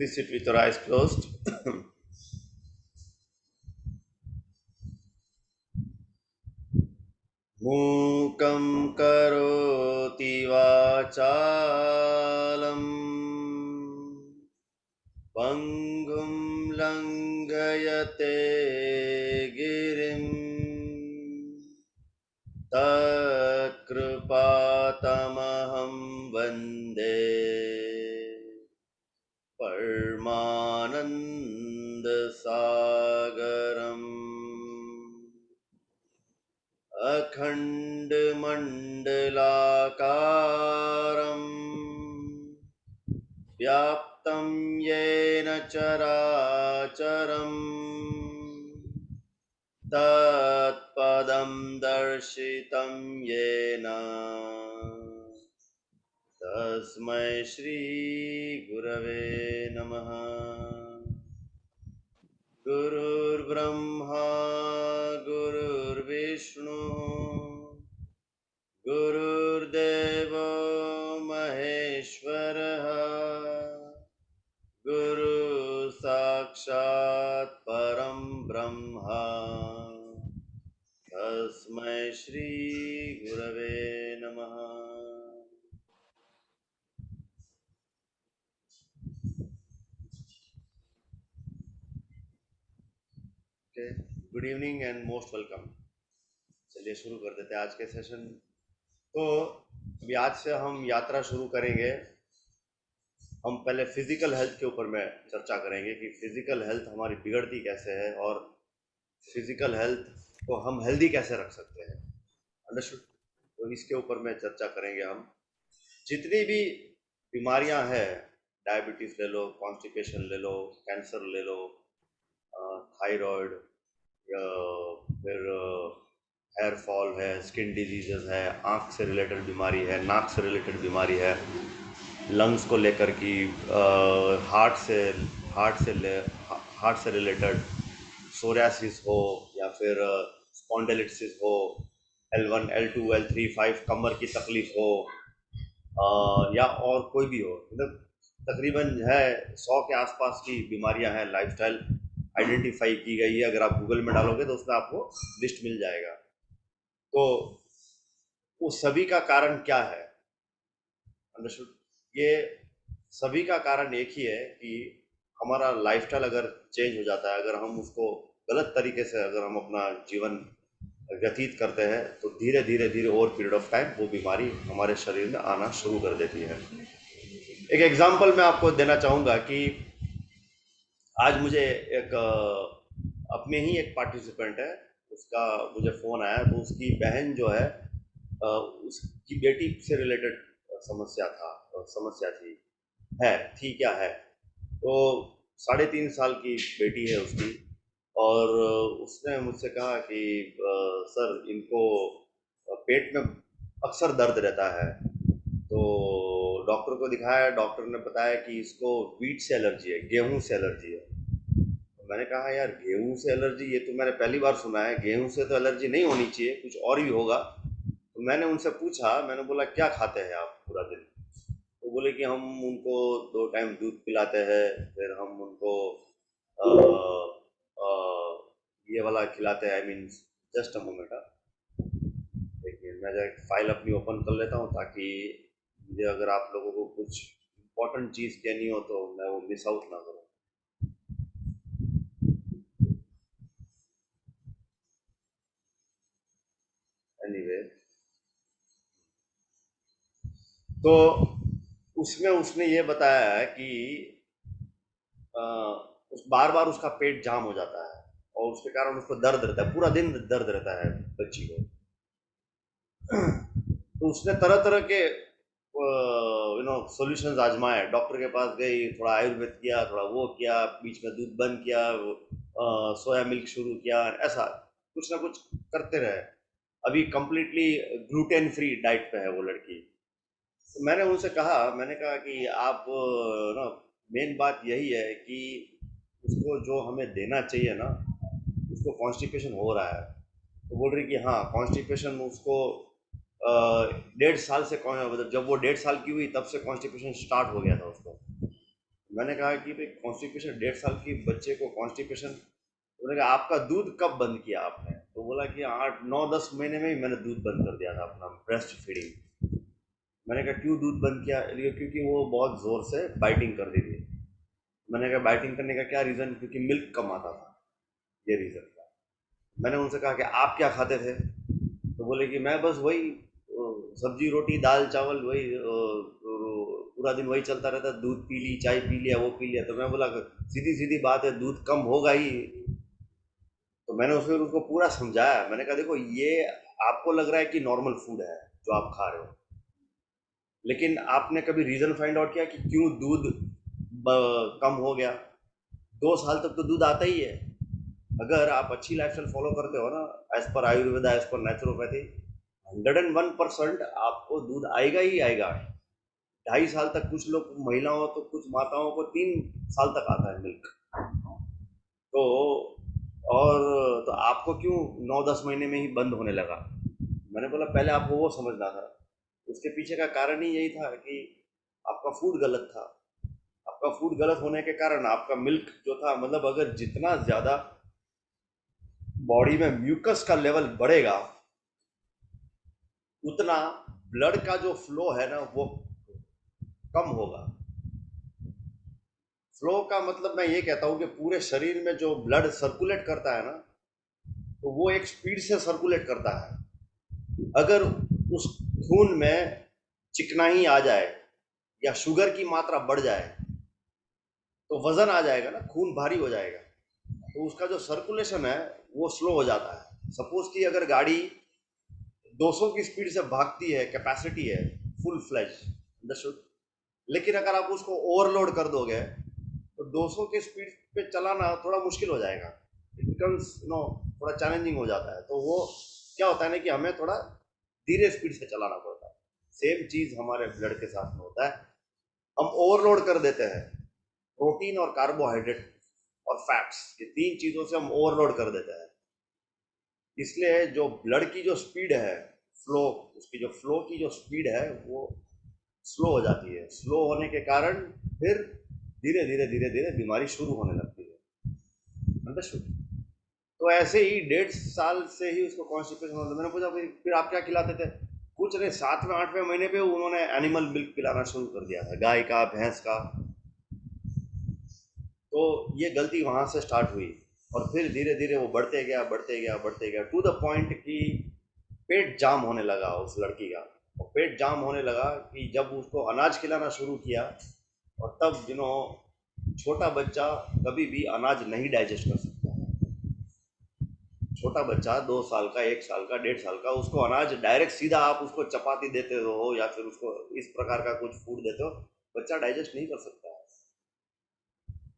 Please sit with your eyes closed. मूकं करोति वाचालं पङ्गुं लङ्घयते गिरिं तत्कृपातमहं वन्दे परमानन्दसागरम् अखण्डमण्डलाकारम् व्याप्तं येन चराचरम् तत्पदं दर्शितं येन तस्मै श्रीगुरवे नमः। गुरुर्ब्रह्मा गुरुर्विष्णु गुरुर्देवो महेश्वरः गुरु साक्षात् परं ब्रह्म तस्मै श्री गुरवे नमः। Good evening and most welcome. चलिए शुरू कर देते हैं आज के सेशन। तो अभी आज से हम यात्रा शुरू करेंगे। हम पहले फिजिकल हेल्थ के ऊपर में चर्चा करेंगे कि फिजिकल हेल्थ हमारी बिगड़ती कैसे है और फिजिकल हेल्थ को हम हेल्दी कैसे रख सकते हैं। अंडरस्टूड? तो इसके ऊपर में चर्चा करेंगे हम। जितनी भी बीमारियां हैं, डायबिटीज ले लो, कॉन्स्टिपेशन ले लो, कैंसर ले लो, थायराइड, फिर हेयर फॉल है, स्किन डिजीजेस है, आँख से रिलेटेड बीमारी है, नाक से रिलेटेड बीमारी है, लंग्स को लेकर की, हार्ट से रिलेटेड सोरियासिस हो या फिर स्पॉन्डिलिटिस हो, L1 L2 L3 5 कमर की तकलीफ हो, या और कोई भी हो। मतलब तकरीबन है 100 के आसपास की बीमारियां हैं, लाइफस्टाइल आइडेंटिफाई की गई है। अगर आप गूगल में डालोगे तो उसमें आपको लिस्ट मिल जाएगा। तो वो सभी का कारण क्या है? अंडरस्टूड? ये सभी का कारण एक ही है कि हमारा लाइफस्टाइल अगर चेंज हो जाता है, अगर हम उसको गलत तरीके से अगर हम अपना जीवन व्यतीत करते हैं तो धीरे धीरे धीरे ओवर पीरियड ऑफ टाइम वो बीमारी हमारे शरीर में आना शुरू कर देती है। एक एग्जांपल मैं आपको देना चाहूँगा कि आज मुझे एक अपने ही एक पार्टिसिपेंट है, उसका मुझे फ़ोन आया। तो उसकी बहन जो है, उसकी बेटी से रिलेटेड समस्या थी, थी क्या है। तो 3.5 साल की बेटी है उसकी, और उसने मुझसे कहा कि सर, इनको पेट में अक्सर दर्द रहता है। तो डॉक्टर को दिखाया, डॉक्टर ने बताया कि इसको व्हीट से एलर्जी है, गेहूं से एलर्जी है। तो मैंने कहा यार, गेहूं से एलर्जी, ये तो मैंने पहली बार सुना है। गेहूं से तो एलर्जी नहीं होनी चाहिए, कुछ और भी होगा। तो मैंने उनसे पूछा, मैंने बोला क्या खाते हैं आप पूरा दिन? तो बोले कि हम उनको 2 टाइम दूध पिलाते हैं, फिर हम उनको अ, अ, ये वाला खिलाते हैं। I mean, just a moment. देखिए, मैं जरा फाइल अपनी ओपन कर लेता हूँ ताकि मुझे, अगर आप लोगों को कुछ इम्पोर्टेंट चीज़ कहनी हो तो मैं वो मिस आउट ना करूँ। एनीवे, तो उसमें उसने ये बताया है कि अ, उस बार बार उसका पेट जाम हो जाता है और उसके कारण उसको दर्द रहता है, पूरा दिन दर्द रहता है बच्ची को। तो उसने तरह तरह के सॉल्यूशंस आजमाए। डॉक्टर के पास गई, थोड़ा आयुर्वेद किया, थोड़ा वो किया, बीच में दूध बंद किया, सोया मिल्क शुरू किया, ऐसा कुछ ना कुछ करते रहे। अभी कंप्लीटली ग्लूटेन फ्री डाइट पे है वो लड़की। तो मैंने उनसे कहा, मैंने कहा कि आप ना, मेन बात यही है कि उसको जो हमें देना चाहिए ना, उसको कॉन्स्टिपेशन हो रहा है। तो बोल रही कि हाँ, कॉन्स्टिपेशन उसको 1.5 साल से, मतलब जब वो 1.5 साल की हुई तब से कॉन्स्टिपेशन स्टार्ट हो गया था उसको। मैंने कहा कि भाई कॉन्स्टिपेशन, 1.5 साल की बच्चे को कॉन्स्टिपेशन, उन्होंने कहा आपका दूध कब बंद किया आपने? तो बोला कि 8 9 10 महीने में ही मैंने दूध बंद कर दिया था अपना, ब्रेस्ट फीडिंग। मैंने कहा क्यों दूध बंद किया? क्योंकि वो बहुत ज़ोर से बाइटिंग कर रही थी। मैंने कहा बाइटिंग करने का क्या रीज़न? क्योंकि मिल्क कम आता था, ये रीज़न था। मैंने उनसे कहा कि आप क्या खाते थे? तो बोले कि मैं बस वही सब्जी रोटी दाल चावल वही पूरा दिन वही चलता रहता, दूध पी ली, चाय पी लिया, वो पी लिया। तो मैं बोला सीधी सीधी बात है, दूध कम होगा ही। तो मैंने उसमें उसको पूरा समझाया। मैंने कहा देखो, ये आपको लग रहा है कि नॉर्मल फूड है जो आप खा रहे हो, लेकिन आपने कभी रीज़न फाइंड आउट किया कि क्यों दूध कम हो गया? 2 साल तक तो दूध आता ही है। अगर आप अच्छी लाइफस्टाइल फॉलो करते हो ना, as per Ayurveda, as per naturopathy, 101% आपको दूध आएगा ही आएगा। 2.5 साल तक, कुछ लोग महिलाओं तो कुछ माताओं को 3 साल तक आता है मिल्क। तो और तो आपको क्यों 9 10 महीने में ही बंद होने लगा? मैंने बोला पहले आपको वो समझना था। उसके पीछे का कारण ही यही था कि आपका फूड गलत था। आपका फूड गलत होने के कारण आपका मिल्क जो था, मतलब अगर जितना ज़्यादा बॉडी में म्यूकस का लेवल बढ़ेगा, उतना ब्लड का जो फ्लो है ना वो कम होगा। फ्लो का मतलब मैं ये कहता हूँ कि पूरे शरीर में जो ब्लड सर्कुलेट करता है ना, तो वो एक स्पीड से सर्कुलेट करता है। अगर उस खून में चिकनाई आ जाए या शुगर की मात्रा बढ़ जाए, तो वजन आ जाएगा ना, खून भारी हो जाएगा, तो उसका जो सर्कुलेशन है वो स्लो हो जाता है। सपोज कि अगर गाड़ी 200 की स्पीड से भागती है, कैपेसिटी है फुल फ्लैश, अंडरस्टूड, लेकिन अगर आप उसको ओवरलोड कर दोगे तो 200 के स्पीड पे चलाना थोड़ा मुश्किल हो जाएगा। इट बिकम्स थोड़ा चैलेंजिंग हो जाता है। तो वो क्या होता है ना कि हमें थोड़ा धीरे स्पीड से चलाना पड़ता है। सेम चीज़ हमारे ब्लड के साथ में होता है। हम ओवरलोड कर देते हैं, प्रोटीन और कार्बोहाइड्रेट और फैट्स, ये 3 चीज़ों से हम ओवरलोड कर देते हैं। इसलिए जो ब्लड की जो स्पीड है, फ्लो, उसकी जो फ्लो की जो स्पीड है वो स्लो हो जाती है। स्लो होने के कारण फिर धीरे धीरे धीरे धीरे बीमारी शुरू होने लगती है, अंडरस्टूड। तो ऐसे ही 1.5 साल से ही उसको कॉन्स्टिपेशन होता। मैंने पूछा फिर आप क्या खिलाते थे? कुछ नहीं, 7वें 8वें महीने पे उन्होंने एनिमल मिल्क पिलाना शुरू कर दिया था, गाय का, भैंस का। तो ये गलती वहाँ से स्टार्ट हुई, और फिर धीरे धीरे वो बढ़ते गया बढ़ते गया बढ़ते गया, टू द पॉइंट कि पेट जाम होने लगा उस लड़की का। और पेट जाम होने लगा कि जब उसको अनाज खिलाना शुरू किया, और तब छोटा बच्चा कभी भी अनाज नहीं डाइजेस्ट कर सकता। छोटा बच्चा 2 साल का, 1 साल का, 1.5 साल का, उसको अनाज डायरेक्ट सीधा आप उसको चपाती देते हो या फिर उसको इस प्रकार का कुछ फूड देते हो, बच्चा डाइजेस्ट नहीं कर सकता है,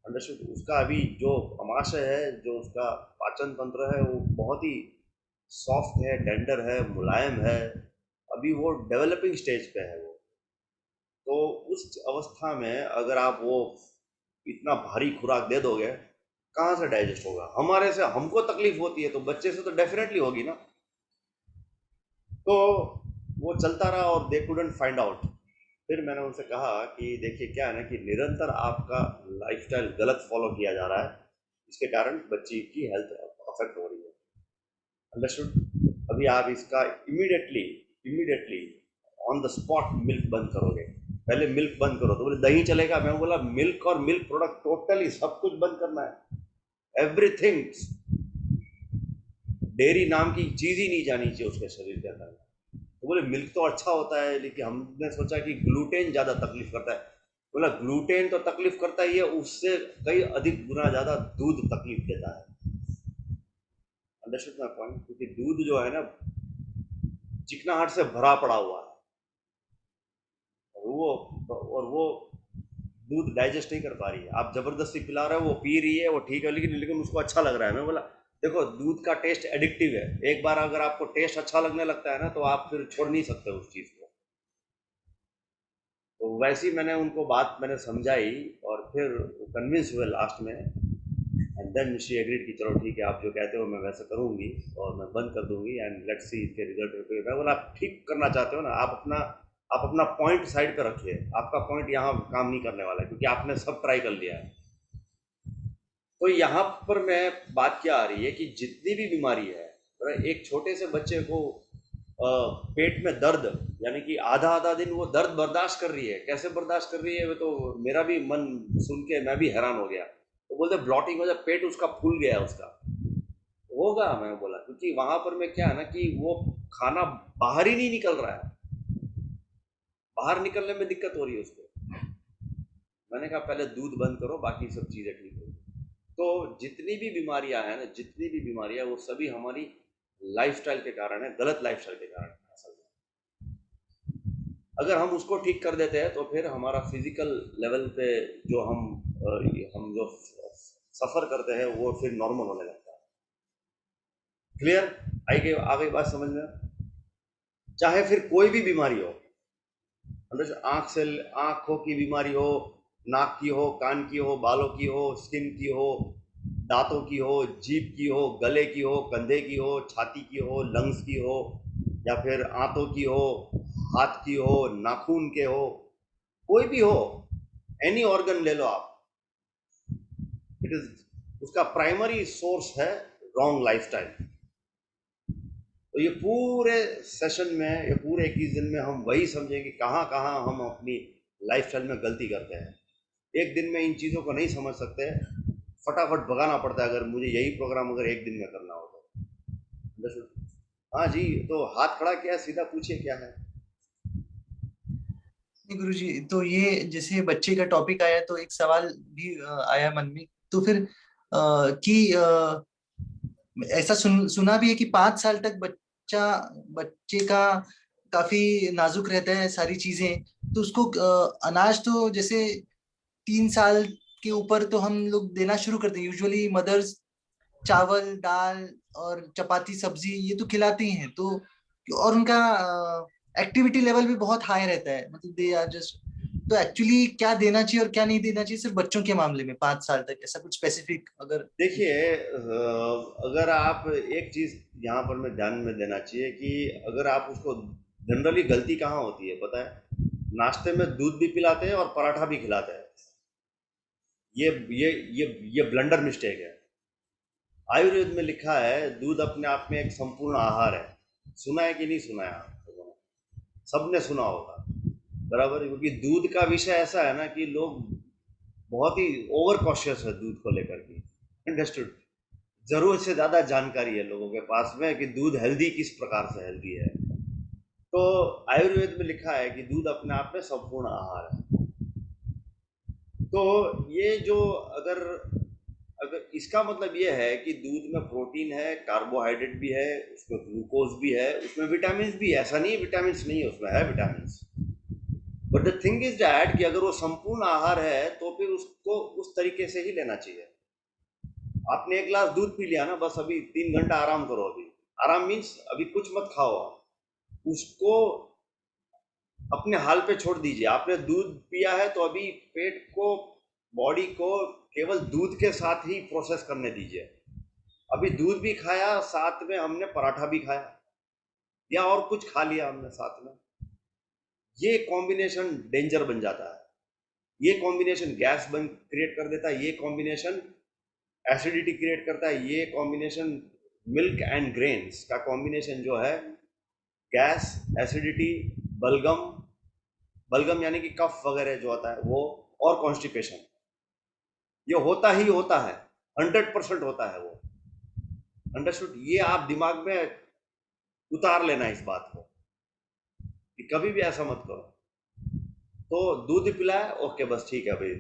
अंडरस्टूड। उसका अभी जो अमाशय है, जो उसका पाचन तंत्र है, वो बहुत ही सॉफ्ट है, टेंडर है, मुलायम है। अभी वो डेवलपिंग स्टेज पे है वो। तो उस अवस्था में अगर आप वो इतना भारी खुराक दे दोगे, कहाँ से डाइजेस्ट होगा? हमारे से हमको तकलीफ होती है तो बच्चे से तो डेफिनेटली होगी ना। तो वो चलता रहा और दे कुडंट फाइंड आउट। फिर मैंने उनसे कहा कि देखिए क्या है ना कि निरंतर आपका लाइफस्टाइल गलत फॉलो किया जा रहा है, इसके कारण बच्ची की हेल्थ अफेक्ट हो रही है, अंडरस्टूड। अभी आप इसका immediately immediately on the spot milk बंद करोगे, पहले मिल्क बंद करो। तो बोले दही चलेगा? मैं बोला मिल्क और मिल्क प्रोडक्ट टोटली सब कुछ बंद करना है, एवरीथिंग। डेयरी नाम की चीज ही नहीं जानी चाहिए उसके शरीर के अंदर। तो बोले मिल्क तो अच्छा होता है, लेकिन हमने सोचा कि ग्लूटेन ज़्यादा तकलीफ करता है। बोला ग्लूटेन तो तकलीफ करता ही है, उससे कई अधिक गुना ज़्यादा दूध तकलीफ देता है, अंडरस्टूड माय पॉइंट। क्योंकि दूध जो है ना, चिकनाहट से भरा पड़ा हुआ है, और वो दूध डाइजेस्ट नहीं कर पा रही है। आप जबरदस्ती पिला रहे हो, वो पी रही है, वो ठीक है, लेकिन लेकिन उसको अच्छा लग रहा है। मैं बोला देखो, दूध का टेस्ट एडिक्टिव है। एक बार अगर आपको टेस्ट अच्छा लगने लगता है ना, तो आप फिर छोड़ नहीं सकते उस चीज़ को। तो वैसे ही मैंने उनको बात मैंने समझाई, और फिर कन्विंस हुए लास्ट में। एंड देन शी एग्रीड कि चलो ठीक है, आप जो कहते हो मैं वैसा करूँगी, और मैं बंद कर दूंगी, एंड लेट्स सी इसके रिजल्ट। मैं बोला आप ठीक करना चाहते हो ना, आप अपना आप अपना पॉइंट साइड पे रखिए, आपका पॉइंट यहाँ काम नहीं करने वाला है, क्योंकि आपने सब ट्राई कर लिया है। तो यहाँ पर मैं बात क्या आ रही है कि जितनी भी बीमारी है, एक छोटे से बच्चे को पेट में दर्द, यानी कि आधा आधा दिन वो दर्द बर्दाश्त कर रही है, कैसे बर्दाश्त कर रही है, वो तो मेरा भी मन सुन के मैं भी हैरान हो गया। तो बोलते ब्लॉटिंग हो जाए, पेट उसका फूल गया है उसका। होगा, मैं बोला, क्योंकि वहां पर मैं क्या है ना कि वो खाना बाहर ही नहीं निकल रहा है, बाहर निकलने में दिक्कत हो रही है उसको। मैंने कहा पहले दूध बंद करो, बाकी सब चीज़ें ठीक होगी। तो जितनी भी बीमारियां हैं ना, जितनी भी बीमारियां, वो सभी हमारी लाइफस्टाइल के कारण है, गलत लाइफस्टाइल के कारण है असल में। अगर हम उसको ठीक कर देते हैं तो फिर हमारा फिजिकल लेवल पे जो हम जो सफ़र करते हैं वो फिर नॉर्मल होने लगता है। क्लियर? आ गई बात समझ में? चाहे फिर कोई भी बीमारी हो, मतलब आंखों की बीमारी हो, नाक की हो, कान की हो, बालों की हो, स्किन की हो, दांतों की हो, जीभ की हो, गले की हो, कंधे की हो, छाती की हो, लंग्स की हो, या फिर आंतों की हो, हाथ की हो, नाखून के हो, कोई भी हो, एनी ऑर्गन ले लो आप, इट इज उसका प्राइमरी सोर्स है रॉन्ग लाइफस्टाइल। तो ये पूरे सेशन में, ये पूरे 21 दिन में हम वही समझेंगे कहाँ कहाँ हम अपनी लाइफस्टाइल में गलती करते हैं। एक दिन में इन चीज़ों को नहीं समझ सकते, फटाफट भगाना पड़ता है अगर मुझे यही प्रोग्राम अगर एक दिन में करना हो तो। Understood? हाँ जी, तो हाथ खड़ा किया, सीधा पूछिए क्या है। नहीं गुरुजी, तो ये जैसे बच्चे का टॉपिक आया तो एक सवाल भी आया मन में। तो फिर ऐसा सुना भी है कि 5 साल तक बच्चे का काफी नाजुक रहता है सारी चीजें। तो उसको अनाज तो जैसे 3 साल के ऊपर तो हम लोग देना शुरू करते हैं यूजुअली। मदर्स चावल दाल और चपाती सब्जी ये तो खिलाती हैं। तो और उनका एक्टिविटी लेवल भी बहुत हाई रहता है, मतलब दे आर जस्ट। तो एक्चुअली क्या देना चाहिए और क्या नहीं देना चाहिए सिर्फ बच्चों के मामले में 5 साल तक, ऐसा कुछ स्पेसिफिक अगर देखिए, अगर आप एक चीज़ यहाँ पर मैं ध्यान में देना चाहिए कि अगर आप उसको, जनरली गलती कहाँ होती है पता है? नाश्ते में दूध भी पिलाते हैं और पराठा भी खिलाते हैं। ये ये ये ब्लंडर मिस्टेक है। आयुर्वेद में लिखा है दूध अपने आप में एक संपूर्ण आहार है। सुना है कि नहीं सुना है आप लोगों ने? सबने सुना होगा, बराबर, क्योंकि दूध का विषय ऐसा है ना कि लोग बहुत ही ओवर कॉशियस है दूध को लेकर के। अंडरस्टूड? जरूरत से ज्यादा जानकारी है लोगों के पास में कि दूध हेल्दी किस प्रकार से हेल्दी है। तो आयुर्वेद में लिखा है कि दूध अपने आप में संपूर्ण आहार है। तो ये जो, अगर अगर इसका मतलब ये है कि दूध में प्रोटीन है, कार्बोहाइड्रेट भी है, उसमें ग्लूकोज भी है, उसमें विटामिन भी है, ऐसा नहीं है विटामिन नहीं है, उसमें है vitamin. But the thing is that कि अगर वो संपूर्ण आहार है तो फिर उसको उस तरीके से ही लेना चाहिए। आपने एक गिलास दूध पी लिया ना, बस अभी 3 घंटा आराम करो। अभी आराम मीन्स अभी कुछ मत खाओ आप, उसको अपने हाल पे छोड़ दीजिए। आपने दूध पिया है तो अभी पेट को, बॉडी को केवल दूध के साथ ही प्रोसेस करने दीजिए। अभी दूध भी खाया, साथ में हमने पराठा भी खाया, या और कुछ खा लिया हमने साथ में, ये कॉम्बिनेशन डेंजर बन जाता है। ये कॉम्बिनेशन गैस बन क्रिएट कर देता है, ये कॉम्बिनेशन एसिडिटी क्रिएट करता है, ये कॉम्बिनेशन मिल्क एंड ग्रेन्स का कॉम्बिनेशन जो है, गैस, एसिडिटी, बलगम, बलगम यानी कि कफ वगैरह जो होता है वो, और कॉन्स्टिपेशन, ये होता ही होता है, 100% होता है वो। अंडरस्टूड? ये आप दिमाग में उतार लेना इस बात को कि कभी भी ऐसा मत करो। तो दूध पिलाया, ओके, बस ठीक है भाई,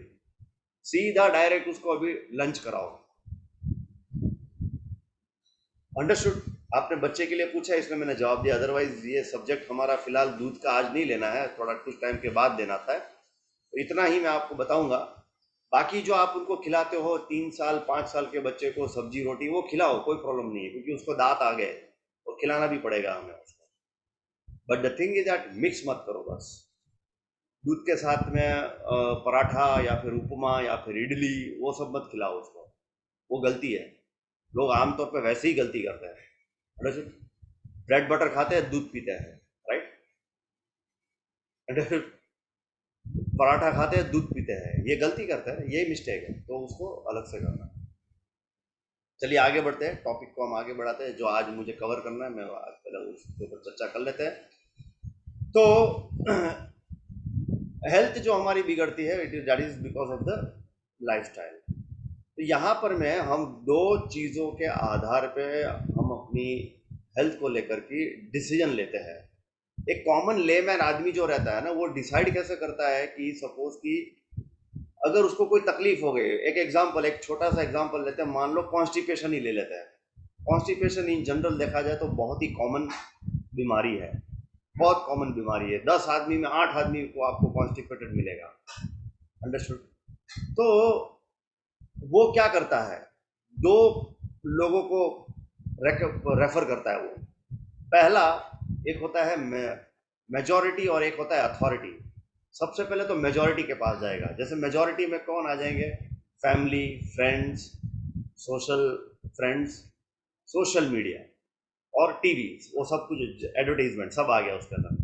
सीधा डायरेक्ट उसको अभी लंच कराओ। अंडरस्टूड? आपने बच्चे के लिए पूछा इसलिए मैंने जवाब दिया, अदरवाइज ये सब्जेक्ट हमारा फिलहाल दूध का आज नहीं लेना है, थोड़ा कुछ टाइम के बाद देना था। तो इतना ही मैं आपको बताऊंगा। बाकी जो आप उनको खिलाते हो 3 साल 5 साल के बच्चे को सब्जी रोटी, वो खिलाओ, कोई प्रॉब्लम नहीं है, क्योंकि उसको दांत आ गए और खिलाना भी पड़ेगा हमें उसको। But the thing is that mix मत करो बस। दूध के साथ में पराठा या फिर उपमा या फिर इडली, वो सब मत खिलाओ उसको, वो गलती है। लोग आमतौर पर वैसे ही गलती करते हैं, ब्रेड बटर खाते हैं, दूध पीते हैं, राइट? पराठा खाते हैं, दूध पीते हैं, ये गलती करते हैं, यही मिस्टेक है, तो उसको अलग से करना। चलिए आगे बढ़ते हैं, टॉपिक को हम आगे बढ़ाते हैं, जो आज मुझे कवर करना है मैं आज पहले उसके ऊपर चर्चा कर लेते हैं। तो हेल्थ जो हमारी बिगड़ती है, it is that is because of the lifestyle. तो यहाँ पर मैं हम दो चीज़ों के आधार पे हम अपनी हेल्थ को लेकर के डिसीजन लेते हैं। एक कॉमन लेमैन आदमी जो रहता है ना, वो डिसाइड कैसे करता है कि सपोज कि अगर उसको कोई तकलीफ हो गई, एक एग्जांपल, एक छोटा सा एग्जांपल लेते हैं, मान लो कॉन्स्टिपेशन ही ले लेते हैं। कॉन्स्टिपेशन इन जनरल देखा जाए तो बहुत ही कॉमन बीमारी है, बहुत कॉमन बीमारी है। 10 आदमी में 8 आदमी को आपको कॉन्स्टिपेटेड मिलेगा। अंडरस्टूड? तो वो क्या करता है, दो लोगों को रेफर करता है वो। पहला, एक होता है मेजॉरिटी और एक होता है अथॉरिटी। सबसे पहले तो मेजॉरिटी के पास जाएगा। जैसे मेजॉरिटी में कौन आ जाएंगे? Family, friends, social friends, social media और टीवी, वो सब कुछ एडवर्टीजमेंट सब आ गया उसके अंदर।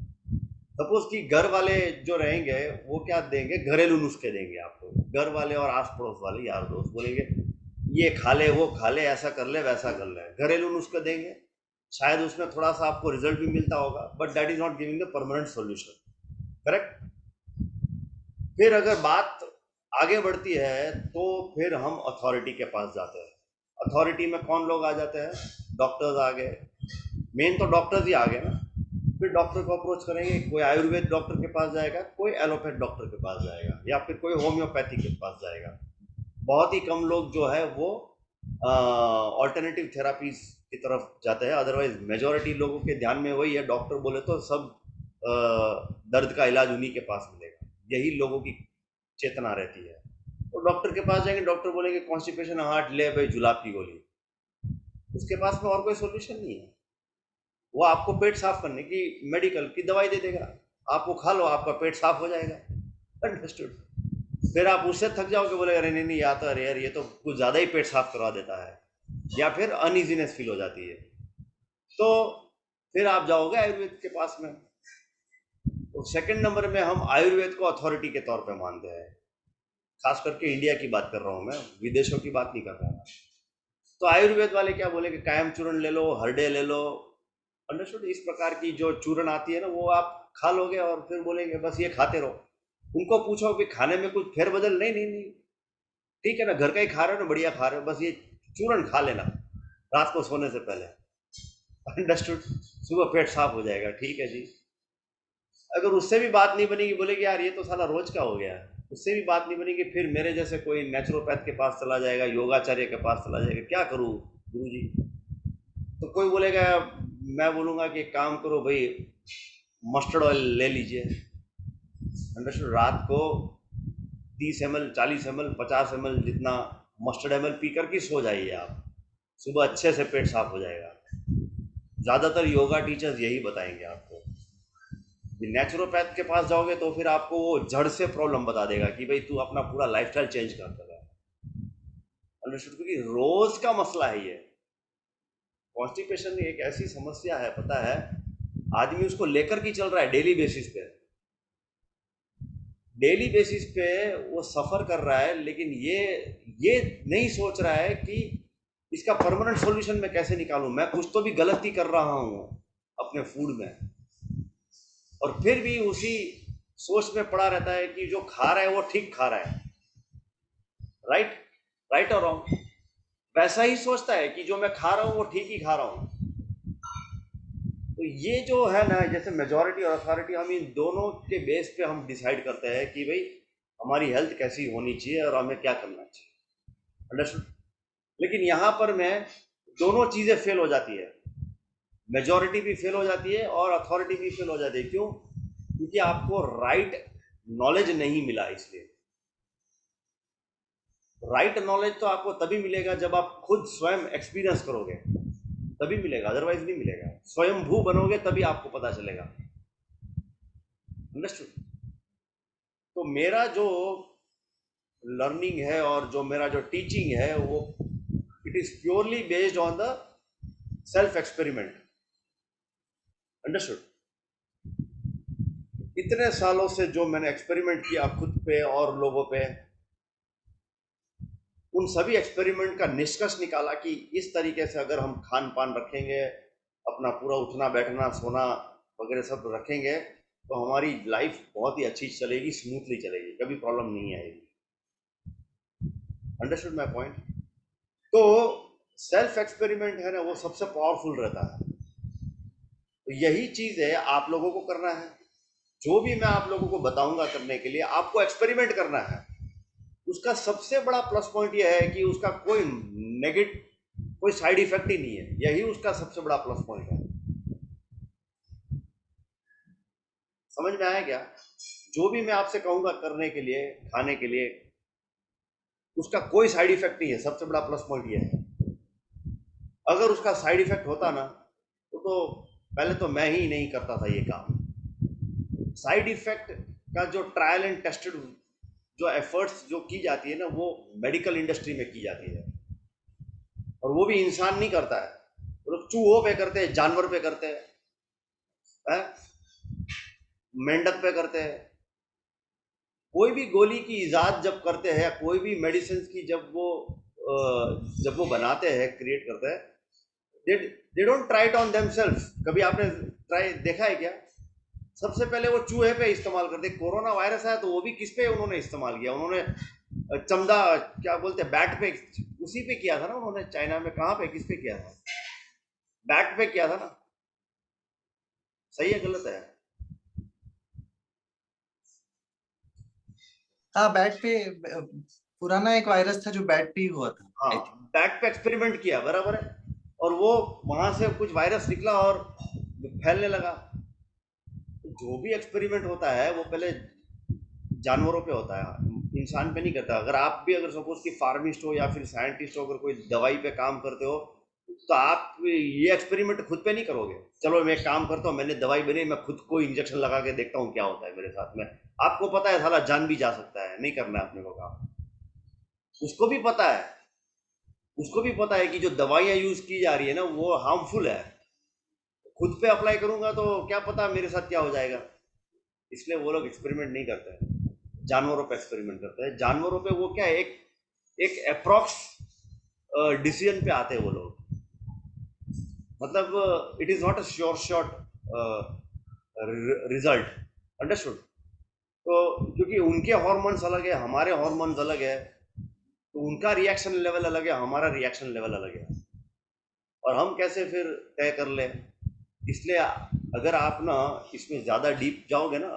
सपोज कि घर वाले जो रहेंगे वो क्या देंगे, घरेलू नुस्खे देंगे आपको। घर वाले और आस पड़ोस वाले यार दोस्त बोलेंगे ये खा ले, वो खा ले, ऐसा कर ले, वैसा कर ले, घरेलू नुस्खे देंगे। शायद उसमें थोड़ा सा आपको रिजल्ट भी मिलता होगा, but that is not giving the permanent solution. Correct? फिर अगर बात आगे बढ़ती है तो फिर हम अथॉरिटी के पास जाते हैं। अथॉरिटी में कौन लोग आ जाते हैं? डॉक्टर्स आ गए, मेन तो डॉक्टर्स ही आ गए ना। फिर डॉक्टर को अप्रोच करेंगे, कोई आयुर्वेद डॉक्टर के पास जाएगा, कोई एलोपैथ डॉक्टर के पास जाएगा, या फिर कोई होम्योपैथी के पास जाएगा। बहुत ही कम लोग जो है वो ऑल्टरनेटिव थेरापीज की तरफ जाते हैं। अदरवाइज मेजॉरिटी लोगों के ध्यान में वही है, डॉक्टर बोले तो सब दर्द का इलाज उन्हीं के पास मिलेगा, यही लोगों की चेतना रहती है। तो डॉक्टर के पास जाएंगे, डॉक्टर बोलेंगे कॉन्स्टिपेशन, हार्ट, ले भाई जुलाब की गोली। उसके पास में और कोई सोल्यूशन नहीं है। वो आपको पेट साफ करने की मेडिकल की दवाई दे देगा, आप वो खा लो, आपका पेट साफ हो जाएगा। अंडरस्टूड? फिर आप उससे थक जाओगे, बोलेगा अरे नहीं नहीं, या तो अरे यार ये तो कुछ ज़्यादा ही पेट साफ करवा देता है, या फिर अनइजीनेस फील हो जाती है। तो फिर आप जाओगे आयुर्वेद के पास में। तो सेकंड नंबर में हम आयुर्वेद को अथॉरिटी के तौर पे मानते हैं। खास करके इंडिया की बात कर रहा हूँ मैं, विदेशों की बात नहीं कर रहा हूँ। तो आयुर्वेद वाले क्या बोलेंगे, कायम चूर्ण ले लो, हरडे ले लो। अंडरस्टूड? इस प्रकार की जो चूर्ण आती है ना, वो आप खा लोगे और फिर बोलेंगे बस ये खाते रहो। उनको पूछो कि खाने में कुछ फेरबदल? नहीं नहीं नहीं, ठीक है ना, घर का ही खा रहे हो ना, बढ़िया खा रहे हो, बस ये चूर्ण खा लेना रात को सोने से पहले। अंडरस्टूड? सुबह पेट साफ हो जाएगा। ठीक है जी। अगर उससे भी बात नहीं बनेगी, बोलेगी यार ये तो साला रोज का हो गया है, उससे भी बात नहीं बनेगी, फिर मेरे जैसे कोई नेचुरोपैथ के पास चला जाएगा, योगाचार्य के पास चला जाएगा। क्या करूँ गुरु जी? तो कोई बोलेगा, मैं बोलूँगा कि एक काम करो भाई, मस्टर्ड ऑयल ले लीजिए। अंडरस्टूड? रात को 30 ml, 40 ml, 50 ml जितना मस्टर्ड ml पी करके सो जाइए आप, सुबह अच्छे से पेट साफ हो जाएगा। ज़्यादातर योगा टीचर्स यही बताएंगे आपको। नेचुरोपैथ के पास जाओगे तो फिर आपको वो जड़ से प्रॉब्लम बता देगा कि भाई तू अपना पूरा लाइफस्टाइल चेंज कर देगा। अंडरस्टूड? क्योंकि रोज का मसला है ये। कॉन्स्टिपेशन एक ऐसी समस्या है, पता है, आदमी उसको लेकर के चल रहा है डेली बेसिस पे। डेली बेसिस पे वो सफर कर रहा है, लेकिन ये नहीं सोच रहा है कि इसका परमानेंट सॉल्यूशन मैं कैसे निकालूं। मैं कुछ तो भी गलती कर रहा हूं अपने फूड में, और फिर भी उसी सोच में पड़ा रहता है कि जो खा रहा है वो ठीक खा रहा है। राइट? राइट और रॉन्ग? वैसा ही सोचता है कि जो मैं खा रहा हूं वो ठीक ही खा रहा हूं। तो ये जो है ना, जैसे मेजॉरिटी और अथॉरिटी, हम इन दोनों के बेस पे हम डिसाइड करते हैं कि भाई हमारी हेल्थ कैसी होनी चाहिए और हमें क्या करना चाहिए। अंडरस्टूड? लेकिन यहाँ पर मैं दोनों चीज़ें फेल हो जाती है, मेजॉरिटी भी फेल हो जाती है और अथॉरिटी भी फेल हो जाती है। क्यों? क्योंकि आपको राइट नॉलेज नहीं मिला। इसलिए राइट नॉलेज तो आपको तभी मिलेगा जब आप खुद स्वयं एक्सपीरियंस करोगे, तभी मिलेगा, अदरवाइज नहीं मिलेगा। स्वयं भू बनोगे तभी आपको पता चलेगा। अंडरस्टूड? तो मेरा जो लर्निंग है और जो मेरा जो टीचिंग है, वो it is purely based on the self experiment. Understood? इतने सालों से जो मैंने एक्सपेरिमेंट किया खुद पे और लोगों पे, उन सभी एक्सपेरिमेंट का निष्कर्ष निकाला कि इस तरीके से अगर हम खान पान रखेंगे, अपना पूरा उठना बैठना सोना वगैरह सब रखेंगे, तो हमारी लाइफ बहुत ही अच्छी चलेगी, स्मूथली चलेगी, कभी प्रॉब्लम नहीं आएगी। Understood my point? तो सेल्फ एक्सपेरिमेंट है ना, वो सबसे पावरफुल रहता है। तो यही चीज है आप लोगों को करना है। जो भी मैं आप लोगों को बताऊंगा करने के लिए, आपको एक्सपेरिमेंट करना है। उसका सबसे बड़ा प्लस पॉइंट यह है कि उसका कोई नेगेटिव, कोई साइड इफेक्ट ही नहीं है। यही उसका सबसे बड़ा प्लस पॉइंट है। समझ में आया क्या? जो भी मैं आपसे कहूंगा करने के लिए, खाने के लिए, उसका कोई साइड इफेक्ट नहीं है। सबसे बड़ा प्लस पॉइंट यह है। अगर उसका साइड इफेक्ट होता ना, तो पहले तो मैं ही नहीं करता था ये काम। साइड इफेक्ट का जो ट्रायल एंड टेस्टेड जो एफर्ट्स जो की जाती है ना, वो मेडिकल इंडस्ट्री में की जाती है, और वो भी इंसान नहीं करता है। वो लोग चूहों पे करते हैं, जानवर पे करते हैं, मेंढक पे करते हैं। कोई भी गोली की इजाद जब करते हैं, या कोई भी मेडिसिन की जब वो बनाते हैं, क्रिएट करते हैं, they don't try it on themselves. कभी आपने ट्राई देखा है क्या? सबसे पहले वो चूहे पे इस्तेमाल करते। कोरोना वायरस आया तो वो भी किस पे उन्होंने इस्तेमाल किया? उन्होंने चमड़ा, क्या बोलते हैं, बैट पे, उसी पे किया था ना उन्होंने। चाइना में कहाँ पे, किस पे किया था? बैट पे किया था ना। सही है गलत है? हाँ, बैट पे पुराना एक वायरस था जो बैट पे ही हुआ था, हाँ, आई थिंक। बैट पे एक्सपेरिमेंट किया, बराबर है। और वो वहां से कुछ वायरस निकला और फैलने लगा। तो जो भी एक्सपेरिमेंट होता है वो पहले जानवरों पे होता है, इंसान पे नहीं करता। अगर आप भी, अगर सपोज कि फार्मिस्ट हो या फिर साइंटिस्ट हो, अगर कोई दवाई पे काम करते हो, तो आप ये एक्सपेरिमेंट खुद पे नहीं करोगे। चलो मैं एक काम करता हूँ, मैंने दवाई बनी, मैं खुद को इंजेक्शन लगा के देखता हूँ क्या होता है मेरे साथ में। आपको पता है साला जान भी जा सकता है, नहीं करना है अपने को काम। उसको भी पता है, उसको भी पता है कि जो दवाइयाँ यूज की जा रही है ना, वो हार्मफुल है। खुद पे अप्लाई करूंगा तो क्या पता मेरे साथ क्या हो जाएगा। इसलिए वो लोग एक्सपेरिमेंट नहीं करते हैं, जानवरों पे एक्सपेरिमेंट करते हैं। जानवरों पे वो क्या है, एक एक अप्रॉक्स डिसीजन पे आते हैं वो लोग। मतलब it is not a sure shot result. Understood? तो क्योंकि उनके हॉर्मोन्स अलग है, हमारे हॉर्मोन्स अलग है, तो उनका रिएक्शन लेवल अलग है, हमारा रिएक्शन लेवल अलग है। और हम कैसे फिर तय कर ले? इसलिए अगर आप ना इसमें ज़्यादा डीप जाओगे ना,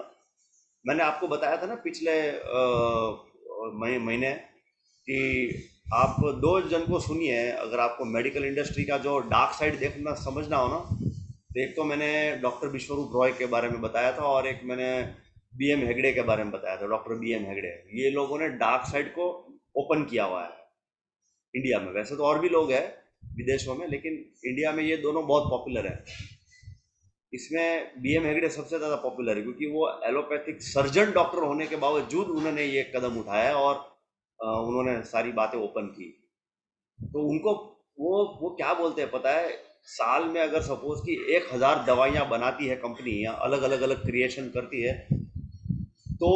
मैंने आपको बताया था ना पिछले महीने कि आप दो जन को सुनिए। अगर आपको मेडिकल इंडस्ट्री का जो डार्क साइड देखना समझना हो ना, तो एक तो मैंने डॉक्टर विश्वरूप रॉय के बारे में बताया था, और एक मैंने बीएम हेगड़े के बारे में बताया था, डॉक्टर बीएम हेगड़े। ये लोगों ने डार्क साइड को ओपन किया हुआ है इंडिया में। वैसे तो और भी लोग हैं विदेशों में, लेकिन इंडिया में ये दोनों बहुत पॉपुलर है। इसमें बीएम हेगड़े सबसे ज़्यादा पॉपुलर है, क्योंकि वो एलोपैथिक सर्जन डॉक्टर होने के बावजूद उन्होंने ये कदम उठाया, और उन्होंने सारी बातें ओपन की। तो उनको वो क्या बोलते हैं पता है? साल में अगर सपोज कि 1,000 दवाइयाँ बनाती है कंपनी, या अलग अलग अलग क्रिएशन करती है, तो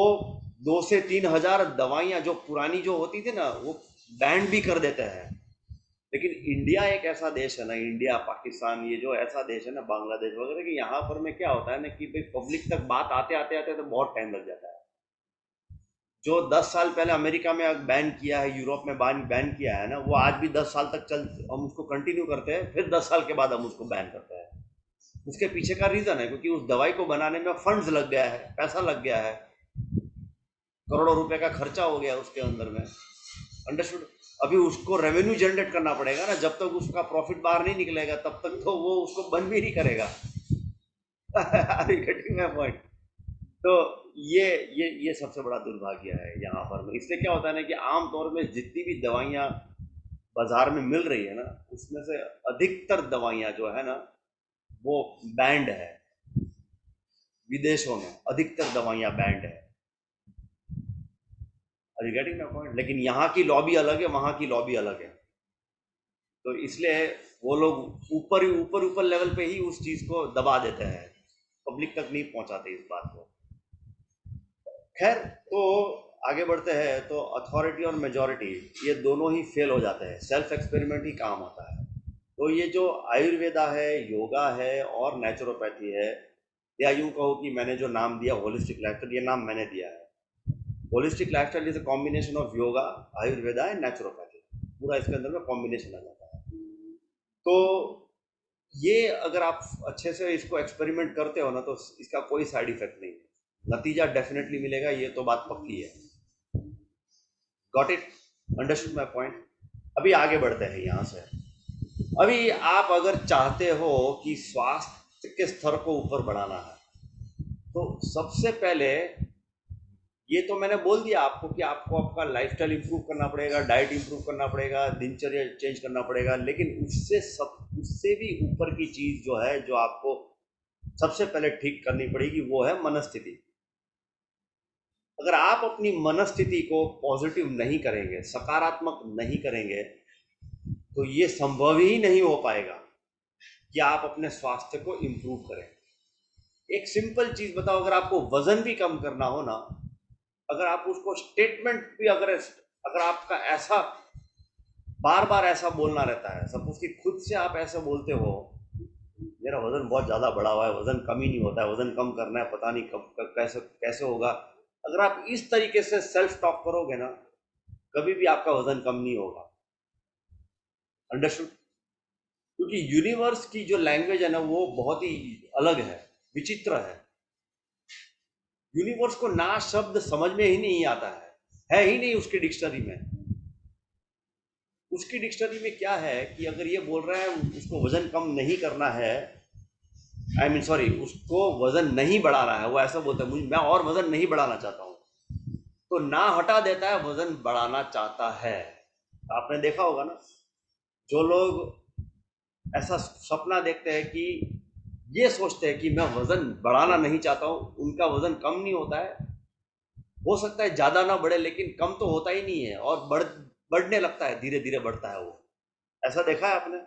2 से 3 हजार दवाइयाँ जो पुरानी जो होती थी ना, वो बैंड भी कर देते हैं। लेकिन इंडिया एक ऐसा देश है ना, इंडिया पाकिस्तान ये जो ऐसा देश है ना, बांग्लादेश वगैरह, कि यहाँ पर में क्या होता है ना कि भाई पब्लिक तक बात आते आते आते तो बहुत टाइम लग जाता है। जो 10 साल पहले अमेरिका में बैन किया है, यूरोप में बैन किया है ना, वो आज भी 10 साल तक हम उसको कंटिन्यू करते हैं, फिर 10 साल के बाद हम उसको बैन करते हैं। उसके पीछे का रीजन है क्योंकि उस दवाई को बनाने में फंड्स लग गया है, पैसा लग गया है, करोड़ों रुपए का खर्चा हो गया उसके अंदर में। अंडरस्टूड? अभी उसको रेवेन्यू जनरेट करना पड़ेगा ना, जब तक उसका प्रॉफिट बाहर नहीं निकलेगा तब तक तो वो उसको बंद भी नहीं करेगा। Are you getting my point? तो ये सबसे बड़ा दुर्भाग्य है यहाँ पर। इससे क्या होता है ना कि आमतौर में जितनी भी दवाइयाँ बाजार में मिल रही है ना, उसमें से अधिकतर दवाइयाँ जो है ना, वो बैंड है। विदेशों में अधिकतर दवाइयाँ बैंड है। Are you getting my point? लेकिन यहाँ की लॉबी अलग है, वहाँ की लॉबी अलग है। तो इसलिए वो लोग ऊपर ऊपर लेवल पे ही उस चीज़ को दबा देते हैं, पब्लिक तक नहीं पहुँचाते इस बात को। खैर, तो आगे बढ़ते हैं। तो अथॉरिटी और मेजॉरिटी ये दोनों ही फेल हो जाते हैं, सेल्फ एक्सपेरिमेंट ही काम आता है। तो ये जो आयुर्वेदा है, योगा है और नेचुरोपैथी है, या यूं कहो कि मैंने जो नाम दिया होलिस्टिक लाइफस्टाइल, ये नाम मैंने दिया है। Holistic lifestyle is a combination of yoga, Ayurveda and naturopathy. पूरा इसके अंदर में कॉम्बिनेशन आ जाता है। तो ये अगर आप अच्छे से इसको एक्सपेरिमेंट करते हो ना, तो इसका कोई साइड इफेक्ट नहीं है, नतीजा डेफिनेटली मिलेगा, ये तो बात पक्की है। Got it? Understood my point? अभी आगे बढ़ते हैं यहाँ से। अभी आप अगर चाहते हो कि स्वास्थ्य के स्तर को ऊपर बढ़ाना है, तो सबसे पहले ये तो मैंने बोल दिया आपको कि आपको आपका लाइफस्टाइल इंप्रूव करना पड़ेगा, डाइट इंप्रूव करना पड़ेगा, दिनचर्या चेंज करना पड़ेगा। लेकिन उससे भी ऊपर की चीज जो है, जो आपको सबसे पहले ठीक करनी पड़ेगी, वो है मनस्थिति। अगर आप अपनी मनस्थिति को पॉजिटिव नहीं करेंगे, सकारात्मक नहीं करेंगे, तो ये संभव ही नहीं हो पाएगा कि आप अपने स्वास्थ्य को इंप्रूव करें। एक सिंपल चीज बताओ, अगर आपको वजन भी कम करना हो ना, अगर आप उसको स्टेटमेंट भी अगर आपका ऐसा बार बार ऐसा बोलना रहता है, सपोज कि खुद से आप ऐसे बोलते हो, मेरा वजन बहुत ज़्यादा बढ़ा हुआ है, वजन कम ही नहीं होता है, वजन कम करना है, पता नहीं कब कैसे कैसे होगा। अगर आप इस तरीके से सेल्फ टॉक करोगे ना, कभी भी आपका वजन कम नहीं होगा। अंडरस्टूड? क्योंकि यूनिवर्स की जो लैंग्वेज है ना, वो बहुत ही अलग है, विचित्र है। यूनिवर्स को ना शब्द समझ में ही नहीं आता है ही नहीं उसकी डिक्शनरी में। उसकी डिक्शनरी में क्या है कि अगर ये बोल रहा है उसको वजन कम नहीं करना है, आई मीन सॉरी, उसको वजन नहीं बढ़ाना है, वो ऐसा बोलता है मुझे, मैं और वजन नहीं बढ़ाना चाहता हूँ, तो ना हटा देता है, वजन बढ़ाना चाहता है। आपने देखा होगा ना, जो लोग ऐसा सपना देखते हैं कि ये सोचते हैं कि मैं वजन बढ़ाना नहीं चाहता हूँ, उनका वजन कम नहीं होता है। हो सकता है ज्यादा ना बढ़े, लेकिन कम तो होता ही नहीं है, और बढ़ने लगता है, धीरे धीरे बढ़ता है वो। ऐसा देखा है आपने?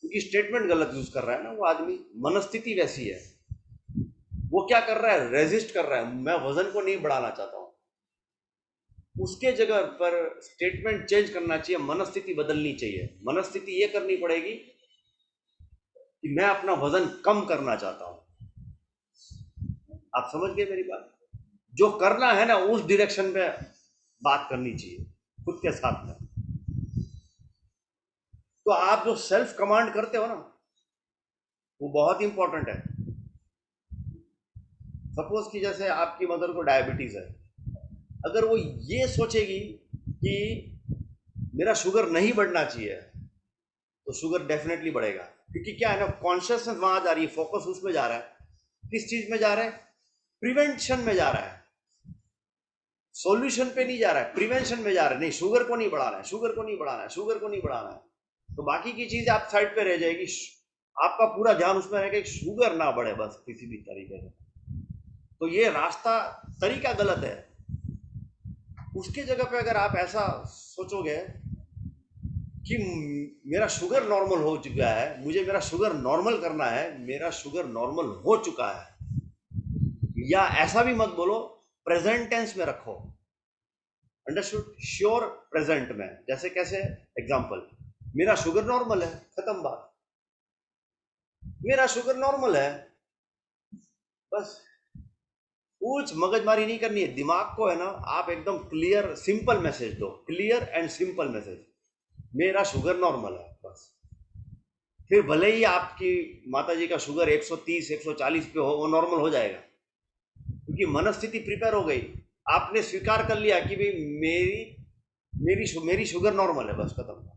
क्योंकि स्टेटमेंट गलत यूज कर रहा है ना वो आदमी, मनस्थिति वैसी है। वो क्या कर रहा है, रेजिस्ट कर रहा है, मैं वजन को नहीं बढ़ाना चाहता हूं। उसके जगह पर स्टेटमेंट चेंज करना चाहिए, मनस्थिति बदलनी चाहिए। मनस्थिति ये करनी पड़ेगी कि मैं अपना वजन कम करना चाहता हूं। आप समझ गए मेरी बात? जो करना है ना, उस डायरेक्शन में बात करनी चाहिए खुद के साथ में। तो आप जो सेल्फ कमांड करते हो ना, वो बहुत इंपॉर्टेंट है। सपोज कि जैसे आपकी मदर को डायबिटीज है, अगर वो ये सोचेगी कि मेरा शुगर नहीं बढ़ना चाहिए, तो शुगर डेफिनेटली बढ़ेगा। क्योंकि क्या है ना, कॉन्शियसनेस वहां जा रही है, फोकस उसमें जा रहा है। किस चीज में जा रहा है? प्रिवेंशन में जा रहा है, सॉल्यूशन पे नहीं जा रहा है, प्रिवेंशन में जा रहा है। नहीं, शुगर को नहीं बढ़ाना है, शुगर को नहीं बढ़ाना है, शुगर को नहीं बढ़ाना है। तो बाकी की चीज आप साइड पे रह जाएगी, आपका पूरा ध्यान उसमें रहेगा कि शुगर ना बढ़े बस किसी भी तरीके से। तो ये रास्ता, तरीका गलत है। उसके जगह पे अगर आप ऐसा सोचोगे कि मेरा शुगर नॉर्मल हो चुका है, मुझे मेरा शुगर नॉर्मल करना है, मेरा शुगर नॉर्मल हो चुका है, या ऐसा भी मत बोलो, प्रेजेंट टेंस में रखो। अंडरस्टूड? श्योर प्रेजेंट में। जैसे कैसे? एग्जांपल, मेरा शुगर नॉर्मल है, खत्म बात। मेरा शुगर नॉर्मल है, बस। कुछ मगजमारी नहीं करनी है दिमाग को, है ना। आप एकदम क्लियर सिंपल मैसेज दो, क्लियर एंड सिंपल मैसेज, मेरा शुगर नॉर्मल है, बस। फिर भले ही आपकी माता जी का शुगर 130 140 पे हो, वो नॉर्मल हो जाएगा, क्योंकि मनस्थिति प्रिपेयर हो गई। आपने स्वीकार कर लिया कि भाई मेरी शुगर नॉर्मल है, बस खत्म।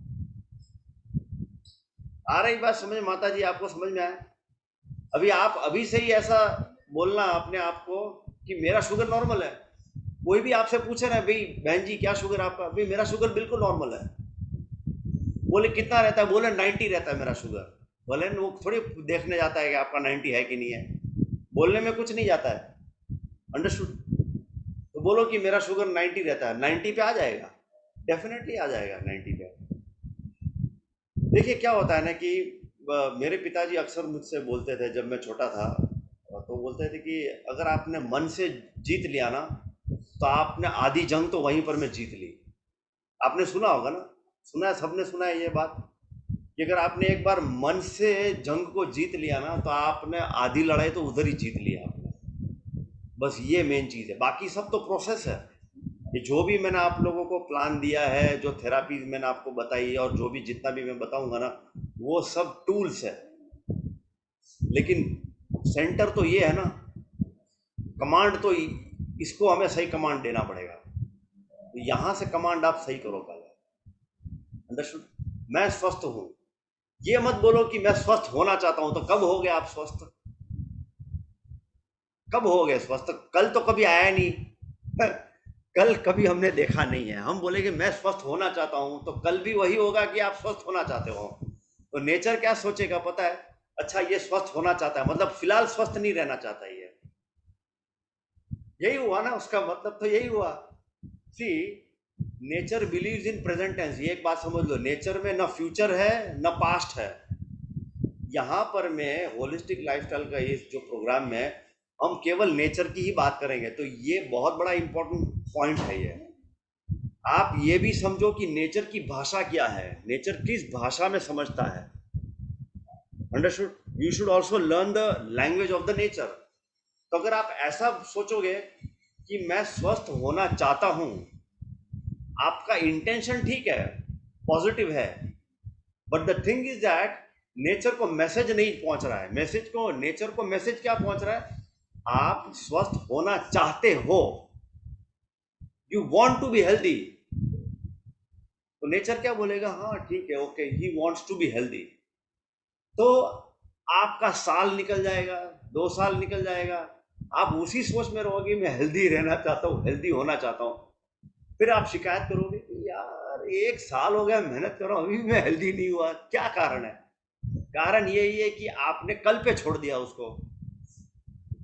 आ रही बात समझ माता जी? आपको समझ में आया? अभी आप अभी से ही ऐसा बोलना अपने आप को कि मेरा शुगर नॉर्मल है। कोई भी आपसे पूछे ना, भाई बहन जी क्या शुगर आपका, भाई मेरा शुगर बिल्कुल नॉर्मल है। बोले कितना रहता है, बोले 90 रहता है मेरा शुगर। बोले वो थोड़ी देखने जाता है कि आपका 90 है कि नहीं है, बोलने में कुछ नहीं जाता है। अंडरस्टूड? तो बोलो कि मेरा शुगर 90 रहता है, 90 पे आ जाएगा, डेफिनेटली आ जाएगा 90 पे। देखिए क्या होता है ना कि मेरे पिताजी अक्सर मुझसे बोलते थे जब मैं छोटा था, तो बोलते थे कि अगर आपने मन से जीत लिया ना, तो आपने आधी जंग तो वहीं पर मैं जीत ली। आपने सुना होगा ना, सुना है, सबने सुना है ये बात कि अगर आपने एक बार मन से जंग को जीत लिया ना तो आपने आधी लड़ाई तो उधर ही जीत लिया आपने। बस ये मेन चीज़ है, बाकी सब तो प्रोसेस है। ये जो भी मैंने आप लोगों को प्लान दिया है, जो थेरापीज मैंने आपको बताई और जो भी जितना भी मैं बताऊंगा ना, वो सब टूल्स है। लेकिन सेंटर तो ये है ना, कमांड तो इसको हमें सही कमांड देना पड़ेगा। तो यहां से कमांड आप सही करो पहले। अंडरस्टूड? मैं स्वस्थ हूं, ये मत बोलो कि मैं स्वस्थ होना चाहता हूं। तो कब हो गए आप स्वस्थ? कब हो गए स्वस्थ? कल तो कभी आया नहीं। कल कभी हमने देखा नहीं है। हम बोले कि मैं स्वस्थ होना चाहता हूं तो कल भी वही होगा कि आप स्वस्थ होना चाहते हो। तो नेचर क्या सोचेगा पता है? अच्छा, ये स्वस्थ होना चाहता है, मतलब फिलहाल स्वस्थ नहीं रहना चाहता। ये यही हुआ ना, उसका मतलब तो यही हुआ। See, nature believes in present tense. ये एक बात समझ लो, नेचर में न फ्यूचर है न पास्ट है। यहाँ पर मैं होलिस्टिक लाइफस्टाइल का इस जो प्रोग्राम में हम केवल नेचर की ही बात करेंगे। तो ये बहुत बड़ा इंपॉर्टेंट पॉइंट है ये। आप ये भी समझो कि नेचर की भाषा क्या है, नेचर किस भाषा में समझता है। Understood? You should also learn the language of the nature. तो अगर आप ऐसा सोचोगे कि मैं स्वस्थ होना चाहता हूं, आपका इंटेंशन ठीक है, पॉजिटिव है, but the thing is that nature को मैसेज नहीं पहुंच रहा है। नेचर को मैसेज क्या पहुंच रहा है? आप स्वस्थ होना चाहते हो, you want to be healthy. तो नेचर क्या बोलेगा? हाँ ठीक है, okay, he wants to be healthy. तो आपका साल निकल जाएगा, 2 साल निकल जाएगा, आप उसी सोच में रहोगे मैं हेल्दी रहना चाहता हूँ, हेल्दी होना चाहता हूँ। फिर आप शिकायत करोगे कि यार 1 साल हो गया मेहनत कर रहा हूँ, अभी मैं हेल्दी नहीं हुआ। क्या कारण है? कारण यही है कि आपने कल पे छोड़ दिया उसको।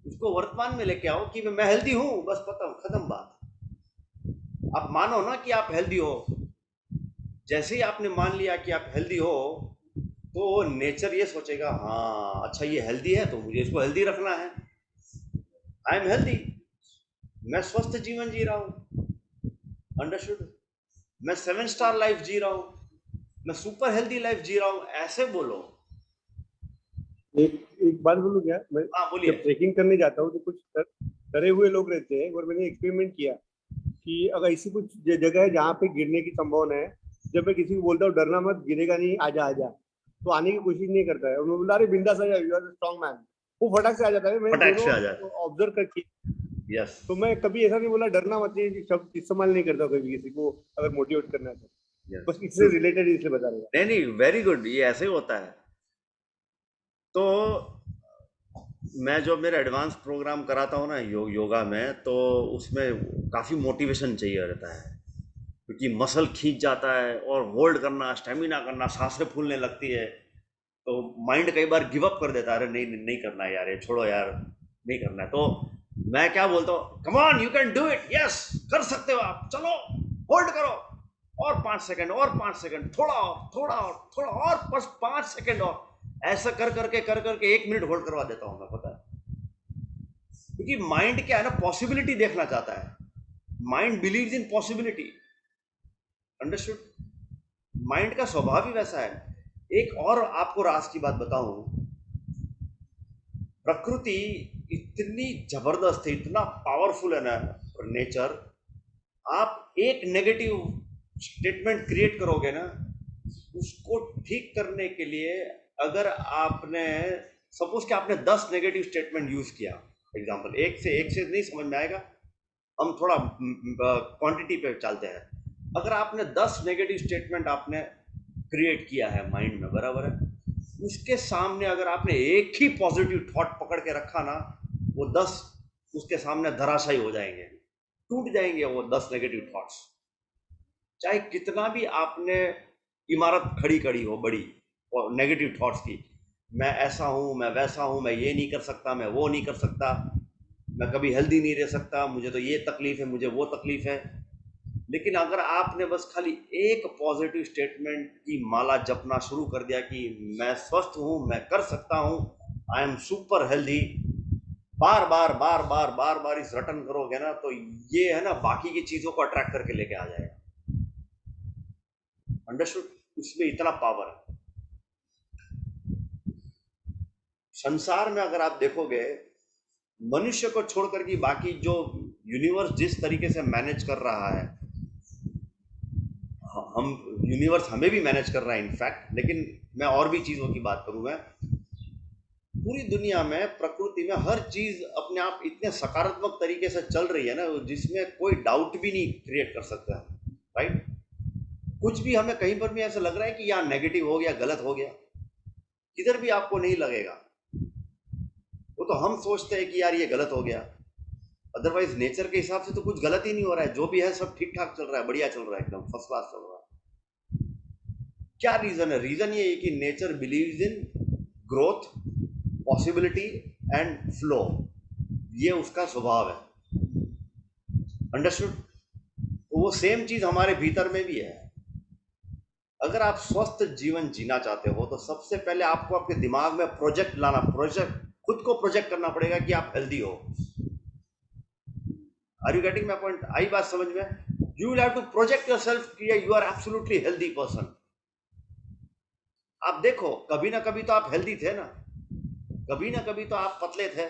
उसको वर्तमान में लेके आओ कि मैं हेल्दी हूं, बस खत्म खत्म बात। आप मानो ना कि आप हेल्दी हो। जैसे ही आपने मान लिया कि आप हेल्दी हो, तो नेचर ये सोचेगा हाँ अच्छा ये हेल्दी है तो मुझे इसको हेल्दी रखना है। आई एम हेल्दी, मैं स्वस्थ जीवन जी रहा हूँ। अंडरस्टूड? मैं 7 स्टार लाइफ जी रहा हूँ, मैं सुपर हेल्दी लाइफ जी रहा हूँ, ऐसे बोलो। एक एक बात बोलूं क्या? मैं हाँ बोलिए। जब ट्रेकिंग करने जाता हूँ तो कुछ डरे हुए लोग रहते हैं, और मैंने एक्सपेरिमेंट किया कि अगर ऐसी कुछ जगह है जहाँ पे गिरने की संभावना है, जब मैं किसी को बोलता हूँ डरना मत, गिरेगा नहीं, आजा आजा, तो आने की कोशिश नहीं करता है। और मैं बोला अरे बिंदास आ जा, यू आर स्ट्रांग मैन, वो फटाक से आ जाता है। मैंने फटाक से दोनों आ जाए। ऑब्जर्व करके, यस। तो मैं कभी ऐसा नहीं बोला डरना मत, ये शब्द इस्तेमाल नहीं करता कभी किसी को अगर मोटिवेट करना है तो। बस यस। इससे रिलेटेड इसलिए बता रहा हूँ। नहीं नहीं, वेरी गुड, ये ऐसे ही होता है। तो मैं जो मेरा एडवांस प्रोग्राम कराता हूँ ना योगा में, तो उसमें काफ़ी मोटिवेशन चाहिए रहता है, क्योंकि मसल खींच जाता है और होल्ड करना, स्टेमिना करना, सांसें फूलने लगती है। तो माइंड कई बार गिव अप कर देता है, अरे नहीं नहीं नहीं करना है यार, ये छोड़ो यार, नहीं करना है। तो मैं क्या बोलता हूँ, come on you can do it, yes कर सकते हो आप, चलो होल्ड करो, और 5 सेकंड, और 5 सेकंड, थोड़ा और, थोड़ा और, थोड़ा और, बस 5 सेकंड और। ऐसा कर करके 1 मिनट होल्ड करवा देता हूँ मैं, पता है? क्योंकि माइंड क्या है ना, पॉसिबिलिटी देखना चाहता है। Mind believes in possibility. Understood? Mind का स्वभाव ही वैसा है। एक और आपको राज की बात बताऊं, प्रकृति इतनी जबरदस्त है, इतना पावरफुल है ना नेचर। आप एक नेगेटिव स्टेटमेंट क्रिएट करोगे ना, उसको ठीक करने के लिए, अगर आपने सपोज कि आपने 10 नेगेटिव स्टेटमेंट यूज किया, एग्जांपल, एक से नहीं समझ में आएगा, हम थोड़ा क्वांटिटी पे चलते हैं। अगर आपने 10 नेगेटिव स्टेटमेंट आपने क्रिएट किया है माइंड में, बराबर है, उसके सामने अगर आपने एक ही पॉजिटिव थॉट पकड़ के रखा ना, वो 10 उसके सामने धराशायी हो जाएंगे, टूट जाएंगे वो 10 नेगेटिव थॉट्स। चाहे कितना भी आपने इमारत खड़ी करी हो बड़ी और नेगेटिव थॉट्स की, मैं ऐसा हूँ, मैं वैसा हूँ, मैं ये नहीं कर सकता, मैं वो नहीं कर सकता, मैं कभी हेल्दी नहीं रह सकता, मुझे तो ये तकलीफ है, मुझे वो तकलीफ है। लेकिन अगर आपने बस खाली एक पॉजिटिव स्टेटमेंट की माला जपना शुरू कर दिया कि मैं स्वस्थ हूँ, मैं कर सकता हूँ, आई एम सुपर हेल्दी, बार बार बार बार बार बार इस रटन करोगे ना, तो ये है ना बाकी की चीजों को अट्रैक्ट करके लेके आ जाएगा। अंडरस्टूड? उसमें इतना पावर है। संसार में अगर आप देखोगे, मनुष्य को छोड़कर की बाकी जो यूनिवर्स जिस तरीके से मैनेज कर रहा है, हम यूनिवर्स हमें भी मैनेज कर रहा है इनफैक्ट, लेकिन मैं और भी चीजों की बात करूंगा। पूरी दुनिया में, प्रकृति में हर चीज अपने आप इतने सकारात्मक तरीके से चल रही है ना, जिसमें कोई डाउट भी नहीं क्रिएट कर सकता है, राइट? कुछ भी हमें कहीं पर भी ऐसा लग रहा है कि यार नेगेटिव हो गया, गलत हो गया, किधर भी आपको नहीं लगेगा। वो तो हम सोचते हैं कि यार ये गलत हो गया, अदरवाइज नेचर के हिसाब से तो कुछ गलत ही नहीं हो रहा है। जो भी है सब ठीक ठाक चल रहा है, बढ़िया चल रहा है, एकदम फर्स्ट क्लास चल रहा है। क्या रीजन है? रीजन ये है कि nature believes in growth, possibility and flow. ये उसका स्वभाव है। अंडरस्टूड? तो वो सेम चीज हमारे भीतर में भी है। अगर आप स्वस्थ जीवन जीना चाहते हो तो सबसे पहले आपको आपके दिमाग में खुद को प्रोजेक्ट करना पड़ेगा कि आप हेल्दी हो। Are you getting my point? आई बात समझ में? You will have to project yourself कि you are absolutely healthy person. आप देखो, कभी ना कभी तो आप हेल्दी थे ना, कभी ना कभी तो आप पतले थे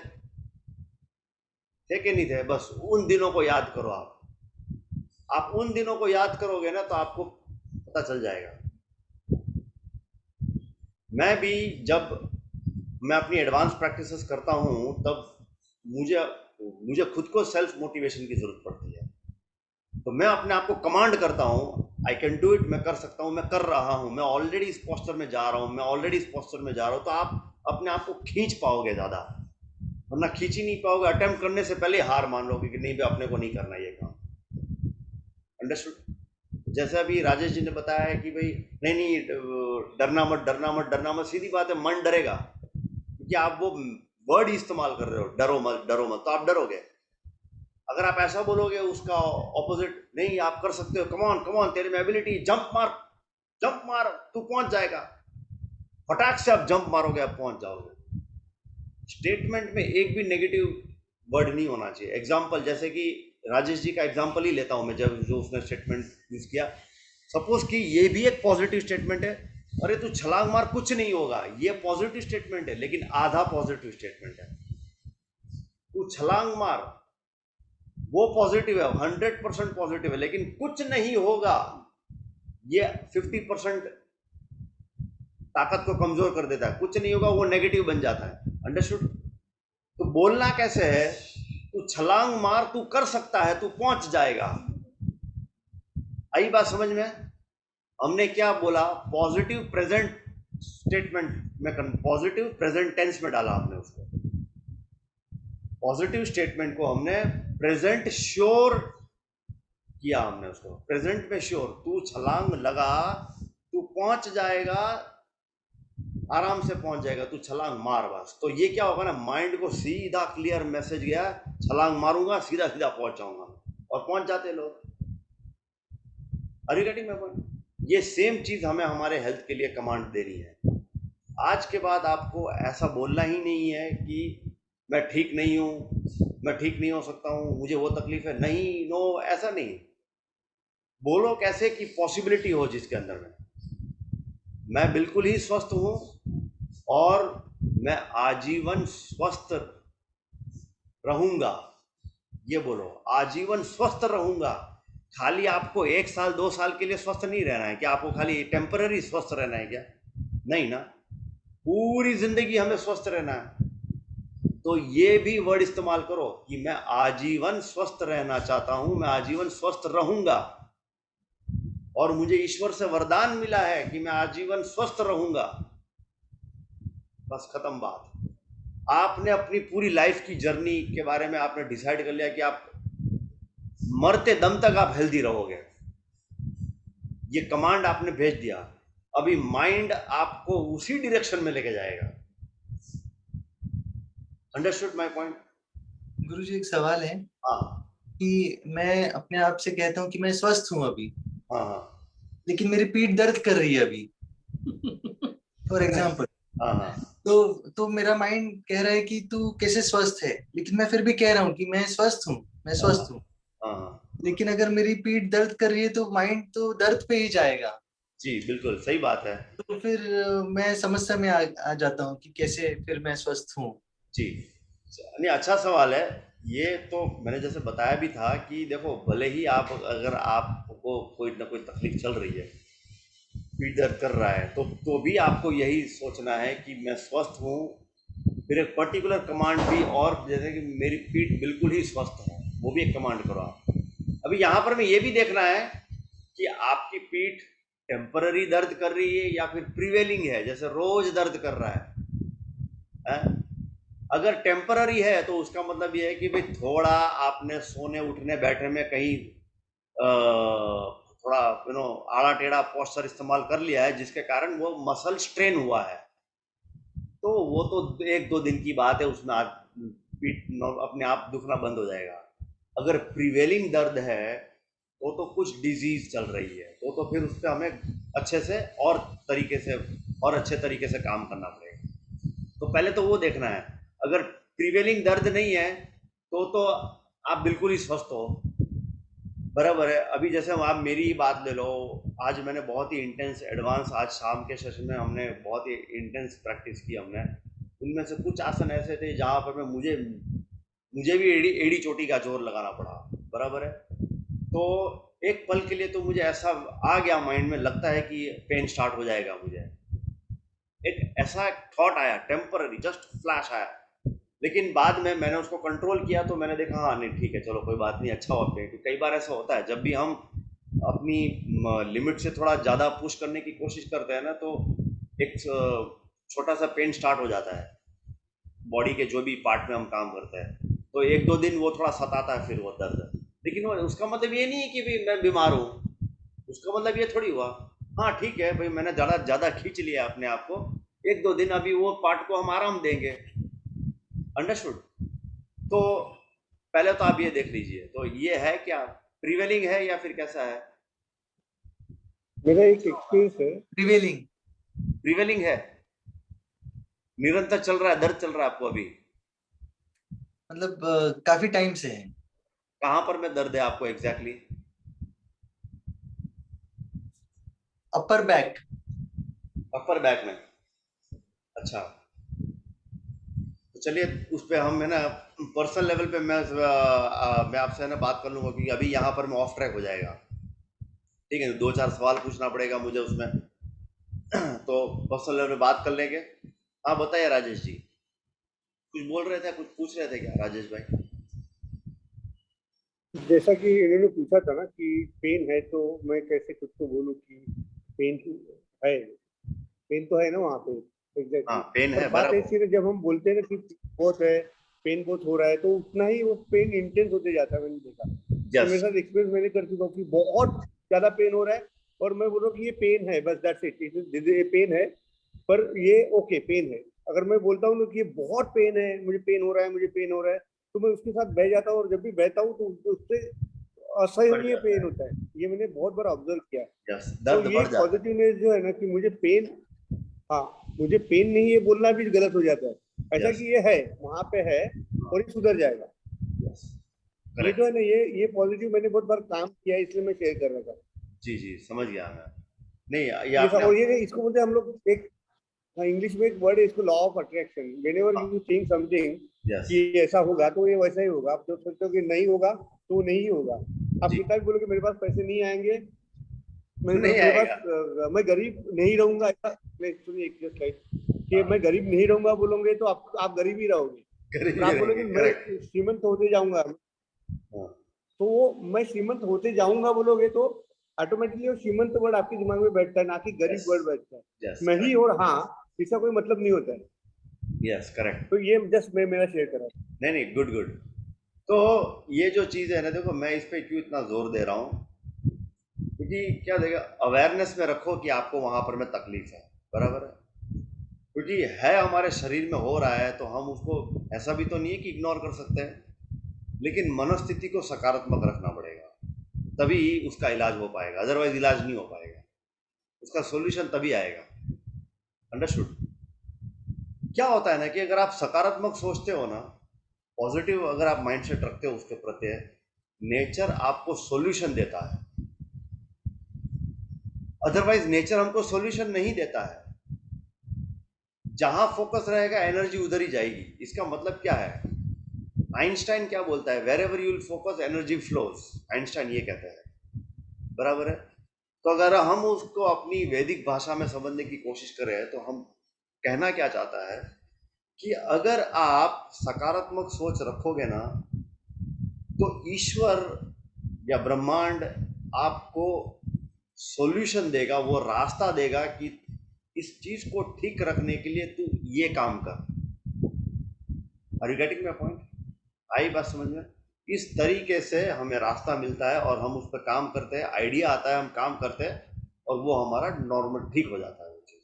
कि नहीं थे? बस उन दिनों को याद करो। आप उन दिनों को याद करोगे ना, तो आपको पता चल जाएगा। मैं भी जब मैं अपनी एडवांस प्रैक्टिसेस करता हूं, तब मुझे खुद को सेल्फ मोटिवेशन की जरूरत पड़ती है। तो मैं अपने आप को कमांड करता हूं, आई कैन डू इट, मैं कर सकता हूं, मैं कर रहा हूं, मैं ऑलरेडी इस पोस्चर में जा रहा हूं, तो आप अपने आप को खींच पाओगे ज्यादा, वरना खींच ही नहीं पाओगे। अटेम्प्ट करने से पहले हार मान लोगे कि नहीं, अपने को नहीं करना ये काम। अंडरस्टूड? जैसे अभी राजेश जी ने बताया है कि भाई नहीं, डरना मत। सीधी बात है, मन डरेगा क्योंकि आप वो वर्ड इस्तेमाल कर रहे हो, डरो मत, तो आप डरोगे। अगर आप ऐसा बोलोगे उसका ऑपोजिट, नहीं आप कर सकते हो, कम ऑन तेरे में एबिलिटी, जंप मार, तू पहुंच जाएगा, फटाक से आप जंप मारोगे, आप पहुंच जाओगे। स्टेटमेंट में एक भी नेगेटिव वर्ड नहीं होना चाहिए। एग्जाम्पल, जैसे कि राजेश जी का एग्जाम्पल ही लेता हूं मैं, जब जो उसने स्टेटमेंट यूज किया, सपोज कि ये भी एक पॉजिटिव स्टेटमेंट है, अरे तू छलांग मार कुछ नहीं होगा, ये पॉजिटिव स्टेटमेंट है, लेकिन आधा पॉजिटिव स्टेटमेंट है। तू छलांग मार, वो पॉजिटिव है, 100% पॉजिटिव है, लेकिन कुछ नहीं होगा, ये 50% ताकत को कमजोर कर देता है। कुछ नहीं होगा वो नेगेटिव बन जाता है। अंडरस्टूड? तो बोलना कैसे है? तू छलांग मार, तू कर सकता है, तू पहुंच जाएगा। आई बात समझ में? हमने क्या बोला? पॉजिटिव प्रेजेंट स्टेटमेंट में, पॉजिटिव प्रेजेंट टेंस में डाला हमने उसको। पॉजिटिव स्टेटमेंट को हमने प्रेजेंट श्योर किया, हमने उसको प्रेजेंट में श्योर। तू छलांग लगा, तू पहुंच जाएगा, आराम से पहुंच जाएगा, तू छलांग मार बस। तो ये क्या होगा ना, माइंड को सीधा क्लियर मैसेज गया, छलांग मारूंगा, सीधा सीधा पहुंच जाऊंगा, और पहुंच जाते लोग। Are you getting my point? ये सेम चीज हमें हमारे हेल्थ के लिए कमांड दे रही है। आज के बाद आपको ऐसा बोलना ही नहीं है कि मैं ठीक नहीं हूं, मैं ठीक नहीं हो सकता हूं, मुझे वो तकलीफ है, नहीं, नो, ऐसा नहीं। बोलो कैसे कि पॉसिबिलिटी हो जिसके अंदर में, मैं बिल्कुल ही स्वस्थ हूं और मैं आजीवन स्वस्थ रहूंगा। ये बोलो, आजीवन स्वस्थ रहूंगा। खाली आपको 1 साल 2 साल के लिए स्वस्थ नहीं रहना है क्या? आपको खाली टेम्पररी स्वस्थ रहना है क्या? नहीं ना, पूरी जिंदगी हमें स्वस्थ रहना है। तो ये भी वर्ड इस्तेमाल करो कि मैं आजीवन स्वस्थ रहना चाहता हूं, मैं आजीवन स्वस्थ रहूंगा, और मुझे ईश्वर से वरदान मिला है कि मैं आजीवन स्वस्थ रहूंगा। बस खत्म बात। आपने अपनी पूरी लाइफ की जर्नी के बारे में आपने डिसाइड कर लिया कि आप मरते दम तक आप हेल्दी रहोगे। ये कमांड आपने भेज दिया, अभी माइंड आपको उसी डायरेक्शन में लेके जाएगा। Understood my point? गुरुजी एक सवाल है हाँ कि मैं अपने आप से कहता हूँ कि मैं स्वस्थ हूँ अभी, हाँ हाँ लेकिन मेरी पीठ दर्द कर रही है अभी, फॉर एग्जाम्पल। हाँ हाँ तो मेरा माइंड कह रहा है कि तू कैसे स्वस्थ है, लेकिन मैं फिर भी कह रहा हूँ कि मैं स्वस्थ हूँ, मैं स्वस्थ हूँ। हाँ लेकिन अगर मेरी पीठ दर्द कर रही है तो माइंड तो दर्द पे ही जाएगा। जी, बिल्कुल सही बात है। तो फिर मैं समस्या में आ जाता हूँ कि कैसे फिर मैं स्वस्थ हूँ। जी, नहीं अच्छा सवाल है। ये तो मैंने जैसे बताया भी था कि देखो, भले ही आप, अगर आपको कोई ना कोई तकलीफ चल रही है, पीठ दर्द कर रहा है, तो भी आपको यही सोचना है कि मैं स्वस्थ हूँ। फिर एक पर्टिकुलर कमांड भी, और जैसे कि मेरी पीठ बिल्कुल ही स्वस्थ है, वो भी एक कमांड करो आप। अभी यहाँ पर में ये भी देखना है कि आपकी पीठ टेम्पररी दर्द कर रही है या फिर प्रिवेलिंग है, जैसे रोज दर्द कर रहा है? अगर टेम्पररी है तो उसका मतलब ये है कि भाई थोड़ा आपने सोने उठने बैठने में कहीं थोड़ा आड़ा टेढ़ा पोस्चर इस्तेमाल कर लिया है, जिसके कारण वो मसल स्ट्रेन हुआ है। तो वो तो 1-2 दिन की बात है, उसमें आप पीठ अपने आप दुखना बंद हो जाएगा। अगर प्रिवेलिंग दर्द है तो कुछ डिजीज चल रही है, तो फिर उस पर हमें अच्छे से और तरीके से और अच्छे तरीके से काम करना पड़ेगा। तो पहले तो वो देखना है। अगर प्रिवेलिंग दर्द नहीं है तो आप बिल्कुल ही स्वस्थ हो, बराबर है। अभी जैसे हम, आप मेरी ही बात ले लो। आज मैंने बहुत ही इंटेंस एडवांस, आज शाम के सेशन में हमने बहुत ही इंटेंस प्रैक्टिस की हमने। उनमें से कुछ आसन ऐसे थे जहाँ पर मैं मुझे मुझे भी एड़ी एड़ी चोटी का जोर लगाना पड़ा, बराबर है। तो एक पल के लिए तो मुझे ऐसा आ गया माइंड में, लगता है कि पेन स्टार्ट हो जाएगा मुझे। एक ऐसा थॉट आया, टेम्पररी जस्ट फ्लैश आया, लेकिन बाद में मैंने उसको कंट्रोल किया, तो मैंने देखा हाँ नहीं ठीक है, चलो कोई बात नहीं, अच्छा हुआ पेन। कई बार ऐसा होता है जब भी हम अपनी लिमिट से थोड़ा ज़्यादा पुश करने की कोशिश करते हैं ना, तो एक छोटा सा पेन स्टार्ट हो जाता है बॉडी के जो भी पार्ट में हम काम करते हैं। तो 1-2 दिन वो थोड़ा सताता है फिर वो दर्द, लेकिन वो उसका मतलब ये नहीं है कि भाई मैं बीमार हूँ। उसका मतलब ये थोड़ी हुआ, हाँ ठीक है भाई मैंने ज़्यादा ज़्यादा खींच लिया अपने आप को, 1-2 दिन अभी वो पार्ट को हम आराम देंगे। अंडरस्टूड? तो पहले तो आप ये देख लीजिए, तो ये है क्या, प्रिवेलिंग है या फिर कैसा है? मेरा एक एक्सपीरियंस है। प्रिवेलिंग। प्रिवेलिंग है, निरंतर चल रहा है, दर्द चल रहा है आपको अभी? मतलब काफी टाइम से है। कहाँ पर में दर्द है आपको exactly? Upper back. Upper back में? अच्छा, तो चलिए उस पे हम है ना पर्सनल लेवल पे मैं आपसे है ना बात कर लूँगा, क्योंकि अभी यहाँ पर मैं ऑफ ट्रैक हो जाएगा। ठीक है, 2-4 सवाल पूछना पड़ेगा मुझे उसमें। तो पर्सनल लेवल पे बात कर लेंगे। हाँ बताइए राजेश जी, कुछ बोल रहे थे, कुछ पूछ रहे थे क्या राजेश भाई? जैसा कि इन्होंने पूछा था ना कि पेन है, तो मैं कैसे खुद को बोलूं कि पेन है। पेन तो है ना वहाँ पे, हाँ एग्जैक्टली। पेन पर है बात बराबर। ऐसी है, जब हम बोलते हैं ना कि बहुत है, पेन बहुत हो रहा है, तो उतना ही वो पेन इंटेंस होते जाता है, मैंने देखा। और यस। मेरे साथ एक्सपीरियंस मैंने कर चुका हूँ कि बहुत ज्यादा पेन हो रहा है, और मैं बोल रहा हूँ कि ये पेन है, बस दैट्स इट, ये पेन है। पर ये ओके पेन है। अगर मैं बोलता हूँ ना कि ये बहुत पेन है, मुझे पेन हो रहा है, मुझे पेन हो रहा है, तो मैं उसके साथ बह जाता हूँ, और जब भी बहता हूँ तो उससे बढ़ असहनीय जाता पेन है। होता है। ये मैंने बहुत बार ऑब्जर्व किया है। यस, तो दर्द ये बढ़ जाता है। पॉजिटिवनेस जो है ना कि मुझे पेन, हाँ, मुझे पेन नहीं है बोलना भी गलत हो जाता है। ऐसा यस। कि ये है, वहां पे है, और ये सुधर जाएगा। यस। ये जो है करेक्ट। ना, ये पॉजिटिव मैंने बहुत बार काम किया है, इसलिए मैं शेयर कर रहा था। जी जी, समझ गया मैं। नहीं, ये ये आपने, और ये इसको बोलते हैं हम लोग एक, इंग्लिश में एक वर्ड है इसको, law of attraction. When ever you think something yes. कि ऐसा होगा, तो ये वैसा ही होगा। आप जो सोचते हो कि नहीं होगा, तो वो नहीं होगा। आप जी, कितना भी बोलोगे मेरे पास पैसे नहीं आएंगे, नहीं मेरे पास आएगा। मैं गरीब नहीं रहूंगा, ऐसा नहीं। सुनिए एक स्लाइड, कि हाँ, मैं गरीब नहीं रहूंगा बोलोगे तो आप गरीब ही रहोगे। गरीब और ही आप बोलोगे रहेंगे, मैं करेक्ट। श्रीमंत होते जाऊंगा, हाँ। तो वो मैं श्रीमंत होते जाऊंगा बोलोगे, तो ऑटोमेटिकली वो श्रीमंत वर्ड आपके दिमाग में बैठता है, ना कि गरीब यस। वर्ड बैठता है। यस, नहीं करेक्ट। और हाँ, इसका कोई मतलब नहीं होता है। Yes, correct. तो ये जस्ट मैं मेरा शेयर करा। नहीं नहीं, गुड गुड। तो ये जो चीज़ है ना, देखो मैं इस पे क्यों इतना जोर दे रहा हूँ, क्योंकि क्या देगा, अवेयरनेस में रखो कि आपको वहां पर में तकलीफ है, बराबर है। क्योंकि है हमारे शरीर में हो रहा है, तो हम उसको ऐसा भी तो नहीं है कि इग्नोर कर सकते हैं, लेकिन मनोस्थिति को सकारात्मक रखना पड़ेगा, तभी उसका इलाज हो पाएगा, अदरवाइज इलाज नहीं हो पाएगा। उसका सॉल्यूशन तभी आएगा। अंडरस्टूड? क्या होता है ना कि अगर आप सकारात्मक सोचते हो ना, पॉजिटिव अगर आप माइंडसेट रखते हो उसके प्रति, नेचर आपको सॉल्यूशन देता है। अदरवाइज नेचर हमको सॉल्यूशन नहीं देता है। जहां फोकस रहेगा एनर्जी उधर ही जाएगी। इसका मतलब क्या है? आइंस्टाइन क्या बोलता है? Wherever you will focus energy flows. Einstein ये कहता है, बराबर है। तो अगर हम उसको अपनी वैदिक भाषा में समझने की कोशिश करें तो हम कहना क्या चाहता है कि अगर आप सकारात्मक सोच रखोगे ना, तो ईश्वर या ब्रह्मांड आपको सॉल्यूशन देगा, वो रास्ता देगा कि इस चीज को ठीक रखने के लिए तू ये काम कर। Are you getting my point? आई बात समझ में? इस तरीके से हमें रास्ता मिलता है और हम उस पर काम करते हैं, आइडिया आता है, हम काम करते हैं और वो हमारा नॉर्मल ठीक हो जाता है। वो चीज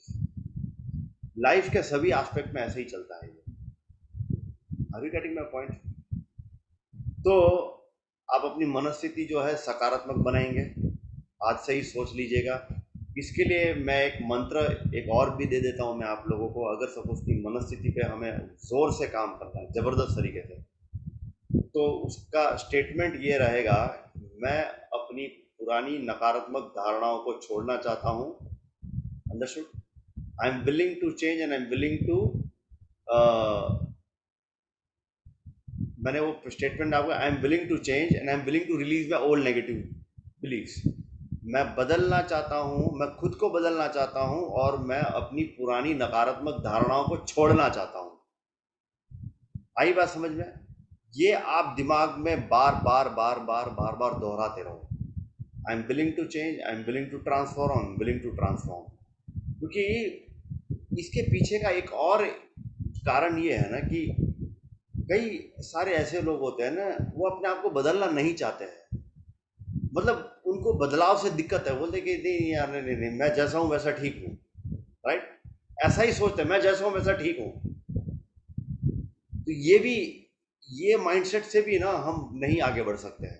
लाइफ के सभी एस्पेक्ट में ऐसे ही चलता है। Are you getting my point? तो आप अपनी मनस्थिति जो है सकारात्मक बनाएंगे, आज से ही सोच लीजिएगा। इसके लिए मैं एक मंत्र एक और भी दे देता हूं मैं आप लोगों को। अगर सपोज की मनस्थिति पे हमें जोर से काम करना है, जबरदस्त तरीके से, तो उसका स्टेटमेंट ये रहेगा, मैं अपनी पुरानी नकारात्मक धारणाओं को छोड़ना चाहता हूं। Understood? I am willing to change and I am willing to, मैंने वो स्टेटमेंट आपको, I am willing to change and I am willing to release my old negative beliefs. मैं बदलना चाहता हूं, मैं खुद को बदलना चाहता हूं और मैं अपनी पुरानी नकारात्मक धारणाओं को छोड़ना चाहता हूं। आई बात समझ में? ये आप दिमाग में बार बार बार बार बार बार दोहराते रहो। I am willing to change, I am willing to transform, I am willing to transform. क्योंकि इसके पीछे का एक और कारण ये है ना कि कई सारे ऐसे लोग होते हैं ना, वो अपने आप को बदलना नहीं चाहते हैं। मतलब उनको बदलाव से दिक्कत है, बोलते कि नहीं यार, नहीं नहीं नहीं, मैं जैसा हूं वैसा ठीक हूं। राइट? ऐसा ही सोचते हैं, मैं जैसा हूं वैसा ठीक हूं। तो ये भी, ये माइंडसेट से भी ना हम नहीं आगे बढ़ सकते हैं।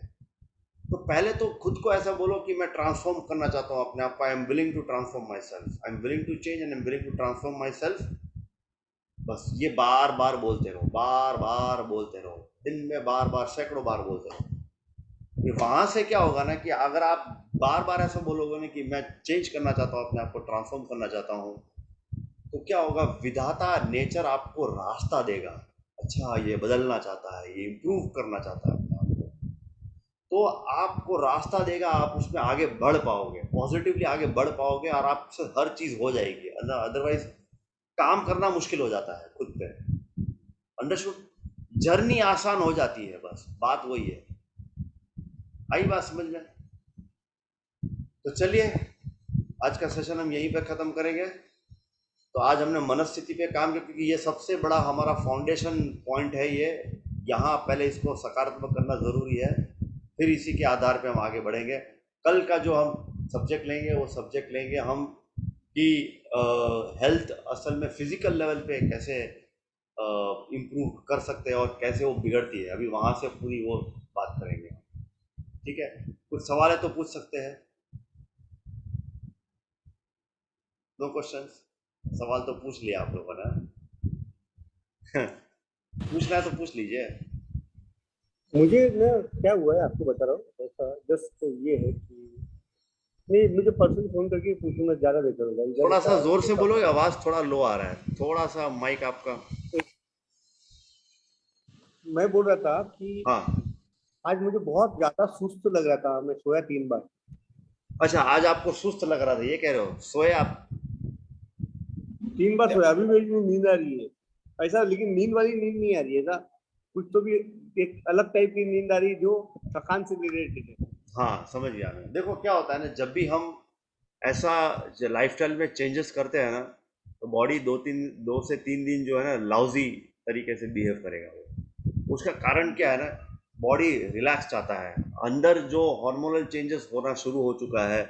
तो पहले तो खुद को ऐसा बोलो कि मैं ट्रांसफॉर्म करना चाहता हूं अपने आप को। I am willing to transform myself, I am willing to change and I am willing to transform myself. बस ये बार बार बोलते रहो, बार बार बोलते रहो, दिन में बार बार सैकड़ों बार बोलते रहो। फिर वहां से क्या होगा ना कि अगर आप बार बार ऐसा बोलोगे ना कि मैं चेंज करना चाहता हूँ, अपने आप को ट्रांसफॉर्म करना चाहता हूँ, तो क्या होगा, विधाता नेचर आपको रास्ता देगा। अच्छा, ये बदलना चाहता है, ये इम्प्रूव करना चाहता है अपने आप को, तो आपको रास्ता देगा, आप उसमें आगे बढ़ पाओगे, पॉजिटिवली आगे बढ़ पाओगे और आपसे हर चीज हो जाएगी। अदरवाइज काम करना मुश्किल हो जाता है खुद पे। अंडरस्टूड? जर्नी आसान हो जाती है, बस बात वही है। आई बात समझ में? तो चलिए, आज का सेशन हम यहीं पे ख़त्म करेंगे। तो आज हमने मनस्थिति पे काम किया क्योंकि ये सबसे बड़ा हमारा फाउंडेशन पॉइंट है। ये यहाँ पहले इसको सकारात्मक करना ज़रूरी है, फिर इसी के आधार पे हम आगे बढ़ेंगे। कल का जो हम सब्जेक्ट लेंगे वो सब्जेक्ट लेंगे हम कि हेल्थ असल में फिजिकल लेवल पे कैसे इम्प्रूव कर सकते हैं और कैसे वो बिगड़ती है। अभी वहाँ से पूरी वो बात करेंगे। ठीक है? कुछ सवाल है तो पूछ सकते हैं। No questions? सवाल तो पूछ लिया आप लोगों ने। पूछना है तो पूछ लीजिए। मुझे ना क्या हुआ है आपको बता रहा हूँ। ऐसा जस्ट ये है कि नहीं, मुझे पर्सनल फोन करके पूछूंगा, ज्यादा बेहतर होगा। इधर थोड़ा सा ऐसा जोर से होता बोलोगे, होगा। आवाज थोड़ा लो आ रहा है, थोड़ा सा माइक आपका। मैं बोल रहा था कि हाँ, आज मुझे बहुत ज्यादा सुस्त लग रहा था, मैं सोया 3 बार। अच्छा, आज आपको सुस्त लग रहा था, ये कह रहे हो? सोए आप? 3 बार सोया, अभी मेरी नींद आ रही है ऐसा, लेकिन नींद वाली नींद नहीं आ रही है ऐसा, कुछ तो भी एक अलग टाइप की नींद आ रही है जो थकान से रिलेटेड है। हाँ, समझ गया मैं। देखो क्या होता है ना, जब भी हम ऐसा लाइफस्टाइल में चेंजेस करते हैं ना, तो बॉडी 2 से 3 दिन जो है ना लाउजी तरीके से बिहेव करेगा। वो उसका कारण क्या है ना, बॉडी रिलैक्स चाहता है। अंदर जो हार्मोनल चेंजेस होना शुरू हो चुका है,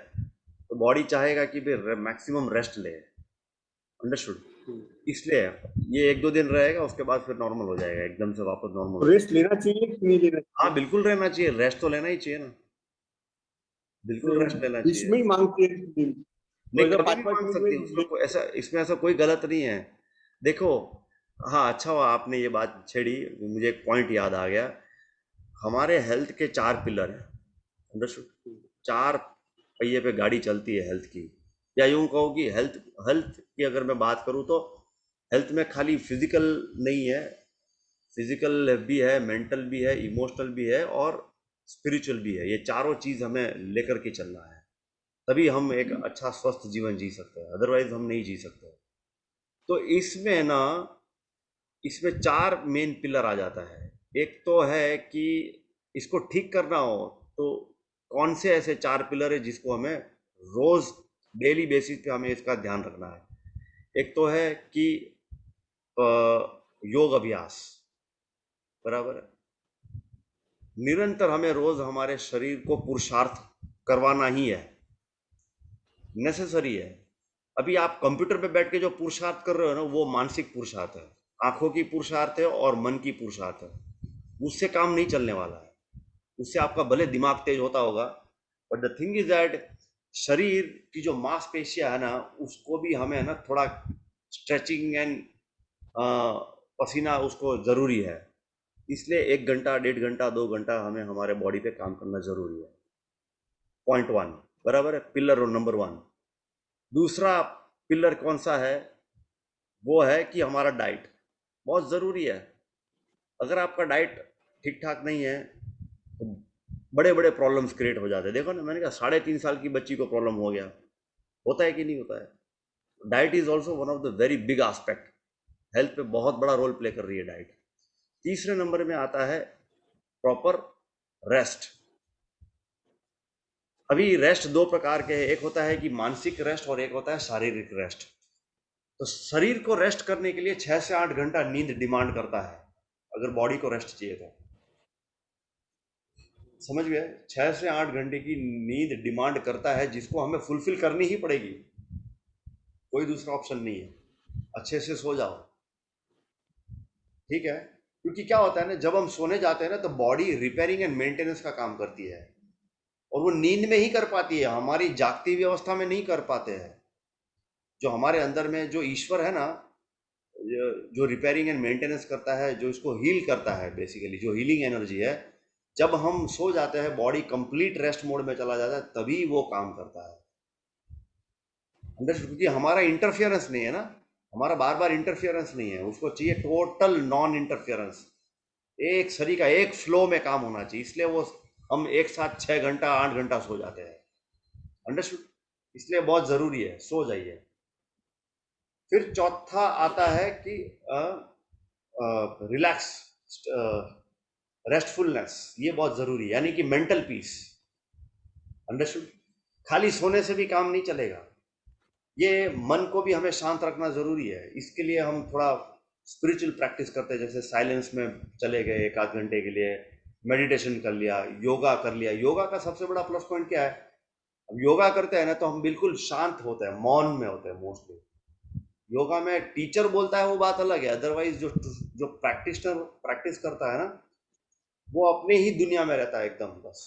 तो बॉडी चाहेगा कि भाई मैक्सिमम रेस्ट ले। अंडरस्टूड? इसलिए ये 1-2 दिन रहेगा, उसके बाद फिर नॉर्मल हो जाएगा, एकदम से वापस नॉर्मल हो रेस्ट जाएगा। लेना चाहिए कि नहीं लेना हाँ, चाहिए? बिल्कुल रहना चाहिए, रेस्ट तो लेना ही चाहिए ना, बिल्कुल रेस्ट लेना बीच चाहिए। में ही मांगते हैं दिन, तो नहीं, ऐसा कभी भी 5-5 मांग मिनट सकती है में उसमें कोई ऐसा, इसमें ऐसा कोई गलत नहीं है। देखो, हाँ, अच्छा हुआ आपने ये बात छेड़ी, मुझे एक पॉइंट याद आ गया। हमारे हेल्थ के 4 पिलर हैं, अंडरस्टूड? 4 पहिए पे गाड़ी चलती है हेल्थ की, या यूँ कहो कि हेल्थ हेल्थ की अगर मैं बात करूँ तो हेल्थ में खाली फिजिकल नहीं है, फिजिकल भी है, मेंटल भी है, इमोशनल भी है और स्पिरिचुअल भी है। ये चारों चीज़ हमें लेकर के चलना है, तभी हम एक अच्छा स्वस्थ जीवन जी सकते हैं, अदरवाइज हम नहीं जी सकते। तो इसमें ना, इसमें 4 मेन पिलर आ जाता है। एक तो है कि इसको ठीक करना हो तो कौन से ऐसे 4 पिलर है जिसको हमें रोज डेली बेसिस पे हमें इसका ध्यान रखना है। एक तो है कि अ, योग अभ्यास, बराबर है। निरंतर हमें रोज हमारे शरीर को पुरुषार्थ करवाना ही है, नेसेसरी है। अभी आप कंप्यूटर पे बैठ के जो पुरुषार्थ कर रहे हो ना, वो मानसिक पुरुषार्थ है, आंखों की पुरुषार्थ है और मन की पुरुषार्थ है। उससे काम नहीं चलने वाला है। उससे आपका भले दिमाग तेज होता होगा, but the thing is that शरीर की जो मांसपेशियां है ना, उसको भी हमें ना थोड़ा स्ट्रेचिंग एंड पसीना उसको जरूरी है। इसलिए 1 घंटा, 1.5 घंटा, 2 घंटा हमें हमारे बॉडी पे काम करना जरूरी है। पॉइंट वन, बराबर है, पिलर नंबर वन। दूसरा पिलर कौन सा है? वो है कि हमारा डाइट बहुत ज़रूरी है। अगर आपका डाइट ठीक ठाक नहीं है तो बड़े बड़े प्रॉब्लम्स क्रिएट हो जाते हैं। देखो ना, मैंने कहा 3.5 साल की बच्ची को प्रॉब्लम हो गया, होता है कि नहीं होता है? Diet is also one of the very big aspect, health पे बहुत बड़ा रोल प्ले कर रही है डाइट। तीसरे नंबर में आता है प्रॉपर रेस्ट। अभी रेस्ट दो प्रकार के हैं, एक होता है कि मानसिक रेस्ट और एक होता है शारीरिक रेस्ट। तो शरीर को रेस्ट करने के लिए 6 से 8 घंटा नींद डिमांड करता है, अगर बॉडी को रेस्ट चाहिए तो। समझ गए? 6 से 8 घंटे की नींद डिमांड करता है, जिसको हमें फुलफिल करनी ही पड़ेगी, कोई दूसरा ऑप्शन नहीं है। अच्छे से सो जाओ, ठीक है? क्योंकि क्या होता है ना, जब हम सोने जाते हैं ना तो बॉडी रिपेयरिंग एंड मेंटेनेंस का काम करती है, और वो नींद में ही कर पाती है, हमारी जागती हुई अवस्था में नहीं कर पाते हैं। जो हमारे अंदर में जो ईश्वर है ना, जो रिपेयरिंग एंड मेंटेनेंस करता है, जो इसको हील करता है, बेसिकली जो हीलिंग एनर्जी है, जब हम सो जाते हैं बॉडी कंप्लीट रेस्ट मोड में चला जाता है, तभी वो काम करता है। अंडरस्टूड? क्योंकि हमारा इंटरफियरेंस नहीं है ना, हमारा बार बार इंटरफियरेंस नहीं है, उसको चाहिए टोटल नॉन इंटरफियरेंस, एक शरीर का एक फ्लो में काम होना चाहिए। इसलिए वो हम एक साथ 6 घंटा 8 घंटा सो जाते हैं। अंडरस्टूड? इसलिए बहुत ज़रूरी है, सो जाइए। फिर चौथा आता है कि रिलैक्स, रेस्टफुलनेस, ये बहुत ज़रूरी है, यानी कि मेंटल पीस। अंडरस्टूड? खाली सोने से भी काम नहीं चलेगा, ये मन को भी हमें शांत रखना ज़रूरी है। इसके लिए हम थोड़ा स्पिरिचुअल प्रैक्टिस करते हैं, जैसे साइलेंस में चले गए 1 आध घंटे के लिए, मेडिटेशन कर लिया, योगा कर लिया। योगा का सबसे बड़ा प्लस पॉइंट क्या है? अब योगा करते हैं ना तो हम बिल्कुल शांत होते हैं, मौन में होते हैं मोस्टली। योगा में टीचर बोलता है वो बात अलग है, अदरवाइज जो जो प्रैक्टिशनर प्रैक्टिस करता है ना, वो अपने ही दुनिया में रहता है एकदम, बस।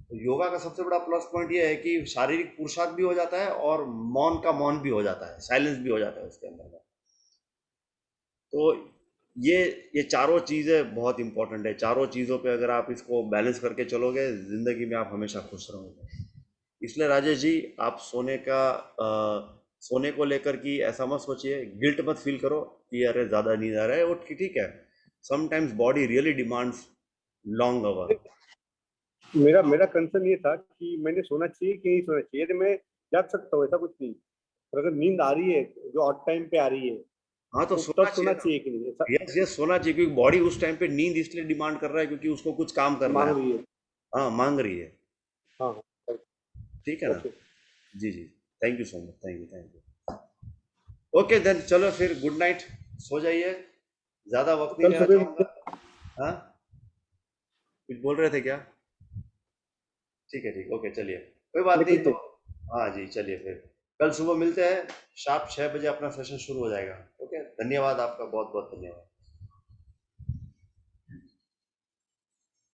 तो योगा का सबसे बड़ा प्लस पॉइंट ये है कि शारीरिक पुरुषार्थ भी हो जाता है और मौन का मौन भी हो जाता है, साइलेंस भी हो जाता है उसके अंदर में। तो ये ये चारों चीज़ें बहुत इंपॉर्टेंट है। चारों चीज़ों पे अगर आप इसको बैलेंस करके चलोगे, ज़िंदगी में आप हमेशा खुश रहोगे। इसलिए राजेश जी, आप सोने को लेकर कि ऐसा मत सोचिए, गिल्ट मत फील करो कि अरे ज़्यादा नींद आ रहा है, वो ठीक है। Sometimes body really demands long hour. मेरा मेरा कंसर्न ये था कि मैंने सोना चाहिए कि नहीं सोना चाहिए, तो मैं जाग सकता हूँ, ऐसा कुछ नहीं। पर अगर नींद आ रही है जो ऑड टाइम पे आ रही है, हाँ, तो तो सोना तब चाहिए सोना ना। चाहिए कि नहीं, ऐसा यस यस, सोना चाहिए, क्योंकि बॉडी उस टाइम पे नींद इसलिए डिमांड कर रहा है क्योंकि उसको कुछ काम करना है। मांग रही है। हाँ, मांग रही है। हाँ हाँ। ठीक है ना? ओके। जी जी। Thank you so much, thank you, thank you. Okay then, चलो फिर, गुड नाइट, सो जाइए, ज़्यादा वक्त नहीं कल लेना सुबह चाहूँगा। हाँ, कुछ बोल रहे थे क्या? ठीक है, ठीक, ओके, चलिए, कोई बात नहीं तो। निकलते। हाँ जी, चलिए फिर कल सुबह मिलते हैं, शार्प 6 बजे अपना सेशन शुरू हो जाएगा। ओके, धन्यवाद आपका, बहुत बहुत धन्यवाद।